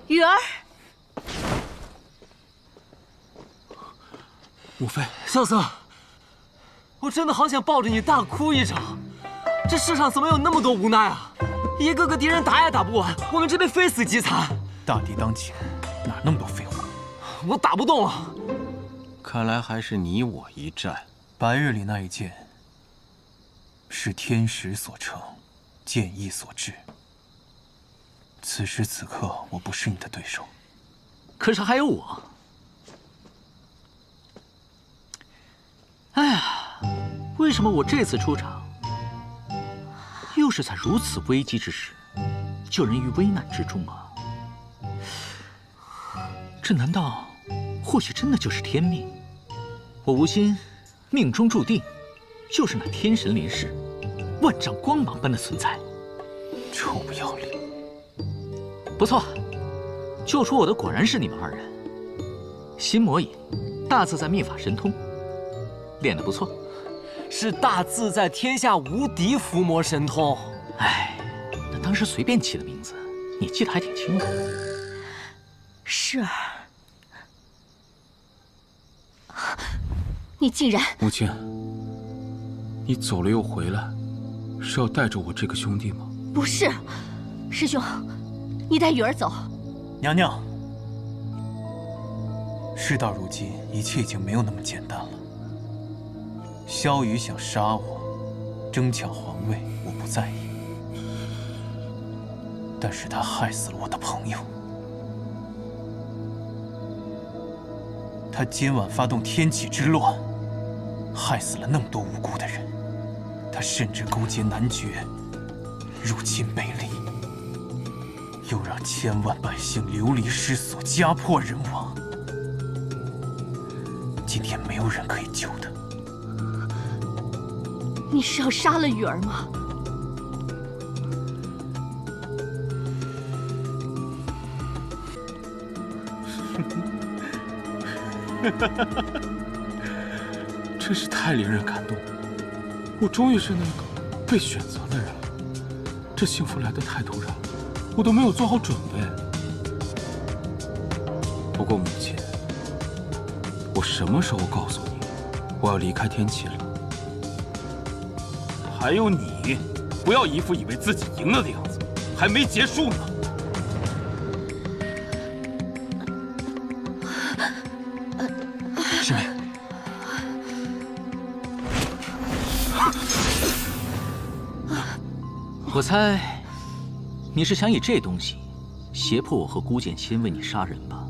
雨儿，母妃，萧瑟，我真的好想抱着你大哭一场。这世上怎么有那么多无奈啊？一个个敌人打也打不完，我们这边非死即残。大敌当前，哪那么多废话？我打不动了。看来还是你我一战。白日里那一剑，是天时所成，剑意所致。此时此刻，我不是你的对手。可是还有我。哎呀，为什么我这次出场，又是在如此危机之时，救人于危难之中啊？这难道或许真的就是天命？我无心命中注定，就是那天神临世，万丈光芒般的存在。臭不要脸！不错，救出我的果然是你们二人。心魔影，大自在秘法神通，练得不错。是大自在天下无敌伏魔神通。哎，那当时随便起的名字，你记得还挺清楚。世儿，你竟然……母亲，你走了又回来，是要带着我这个兄弟吗？不是，师兄，你带雨儿走。娘娘，事到如今，一切已经没有那么简单了。萧雨想杀我，争抢皇位，我不在意。但是他害死了我的朋友。他今晚发动天启之乱，害死了那么多无辜的人。他甚至勾结男爵，入侵北里，又让千万百姓流离失所，家破人亡。今天没有人可以救他。你是要杀了雨儿吗？真是太令人感动了！我终于是那个被选择的人了。这幸福来得太突然了，我都没有做好准备。不过母亲，我什么时候告诉你我要离开天启了？还有你，不要一副以为自己赢了的样子，还没结束呢。师妹，我猜你是想以这东西胁迫我和孤剑仙为你杀人吧？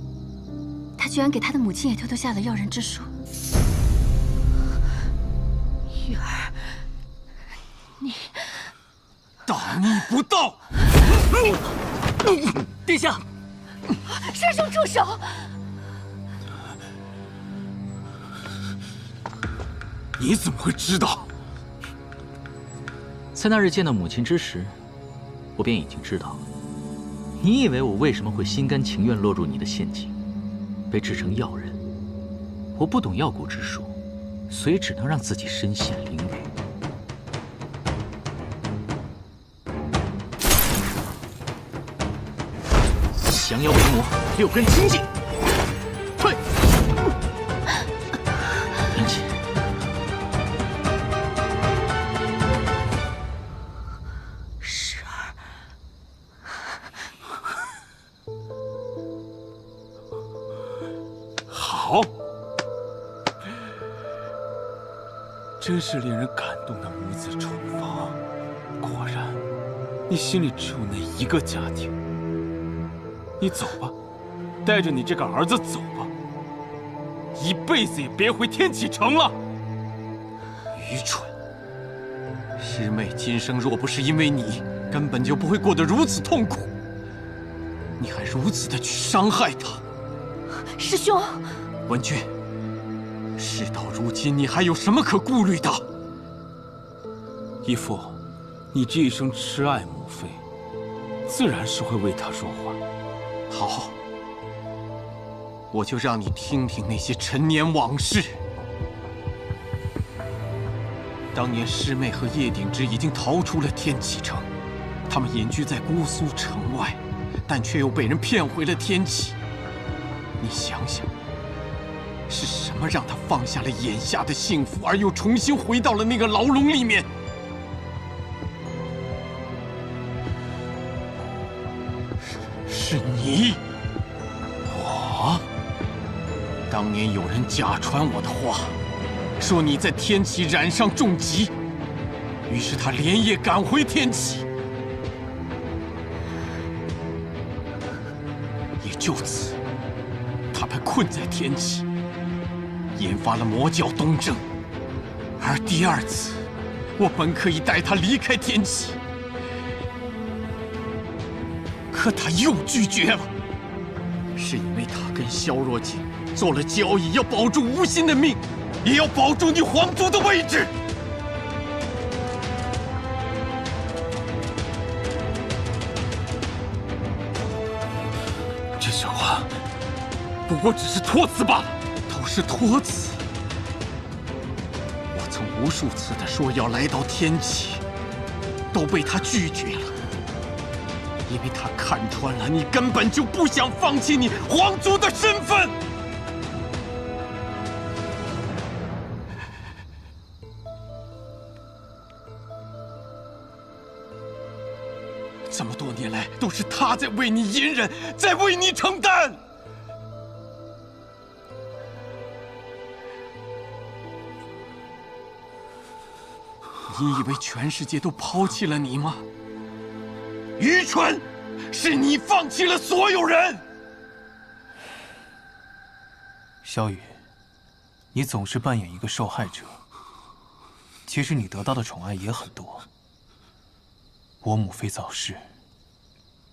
他居然给他的母亲也偷偷下了要人之书。玉儿，你大逆不道！殿下，师兄住手！你怎么会知道？在那日见到母亲之时，我便已经知道了。你以为我为什么会心甘情愿落入你的陷阱，被制成药人？我不懂药蛊之术，所以只能让自己身陷囹圄。降妖为魔，6根清净。退！云起，诗儿，好，真是令人感动的母子重逢。果然，你心里只有那一个家庭。你走吧，带着你这个儿子走吧，一辈子也别回天启城了。愚蠢！师妹今生若不是因为你，根本就不会过得如此痛苦。你还如此的去伤害她。师兄，文君，事到如今，你还有什么可顾虑的？义父，你这一生痴爱母妃，自然是会为她说话。好，我就让你听听那些陈年往事。当年师妹和叶鼎之已经逃出了天启城，他们隐居在姑苏城外，但却又被人骗回了天启。你想想，是什么让他放下了眼下的幸福，而又重新回到了那个牢笼里面？是你。我当年有人假传我的话，说你在天启染上重疾，于是他连夜赶回天启，也就此，他被困在天启，研发了魔教东征。而第二次，我本可以带他离开天启，可他又拒绝了，是因为他跟萧若锦做了交易，要保住吴昕的命，也要保住你皇族的位置。这些话不过只是托词罢了，都是托词。我曾无数次的说要来到天启，都被他拒绝了。因为他看穿了你根本就不想放弃你皇族的身份。这么多年来，都是他在为你隐忍，在为你承担。你以为全世界都抛弃了你吗？愚蠢！是你放弃了所有人。萧雨，你总是扮演一个受害者，其实你得到的宠爱也很多。我母妃早逝，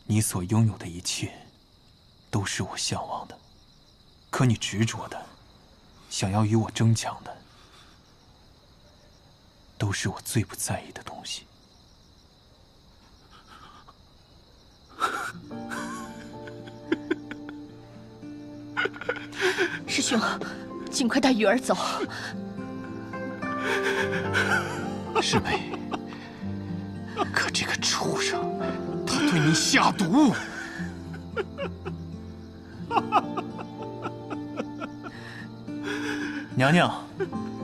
你所拥有的一切，都是我向往的。可你执着的，想要与我争抢的，都是我最不在意的东西。师兄，尽快带雨儿走。是美。可这个畜生，他对你下毒。娘娘，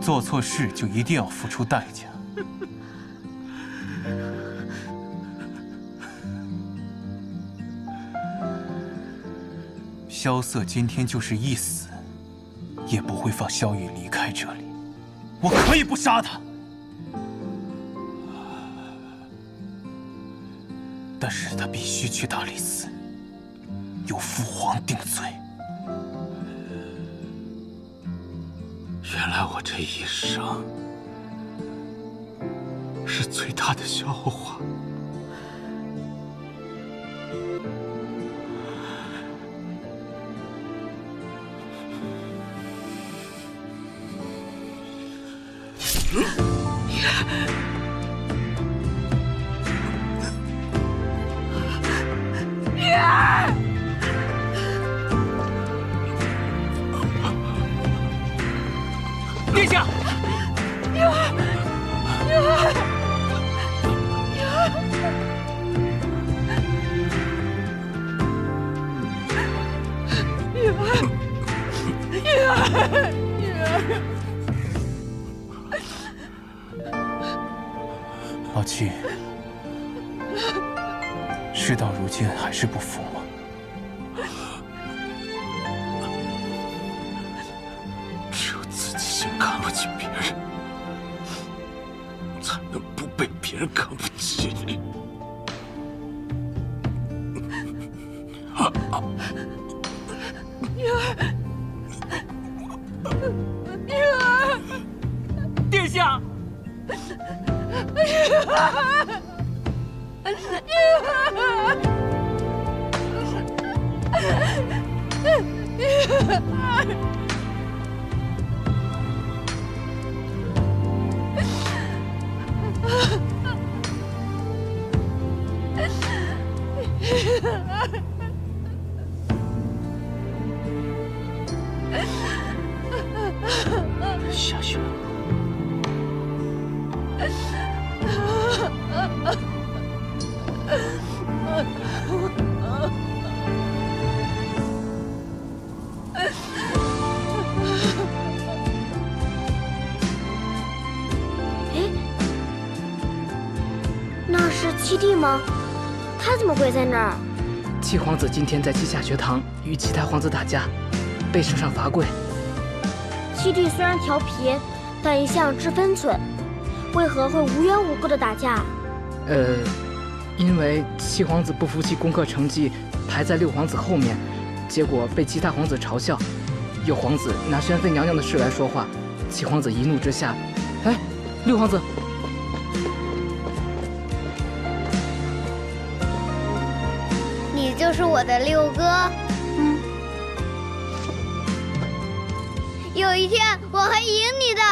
做错事就一定要付出代价。萧瑟今天就是一死，也不会放萧雨离开这里。我可以不杀他，但是他必须去大理寺，由父皇定罪。原来我这一生是最大的笑话。殿下，女儿，女儿，女儿，女儿，女儿。老七，事到如今还是不服吗？只有自己先看不起别人，才能不被别人看不起。女儿，女儿，殿下。女儿，女儿，女儿。下雪了。那是七弟吗？他怎么会在那儿？七皇子今天在稷下学堂与其他皇子打架，被升上罚跪。七弟虽然调皮，但一向知分寸，为何会无缘无故的打架？因为七皇子不服气功课成绩排在六皇子后面，结果被其他皇子嘲笑。有皇子拿宣妃娘娘的事来说话，七皇子一怒之下，哎，六皇子。你就是我的六哥。有一天我会赢你的。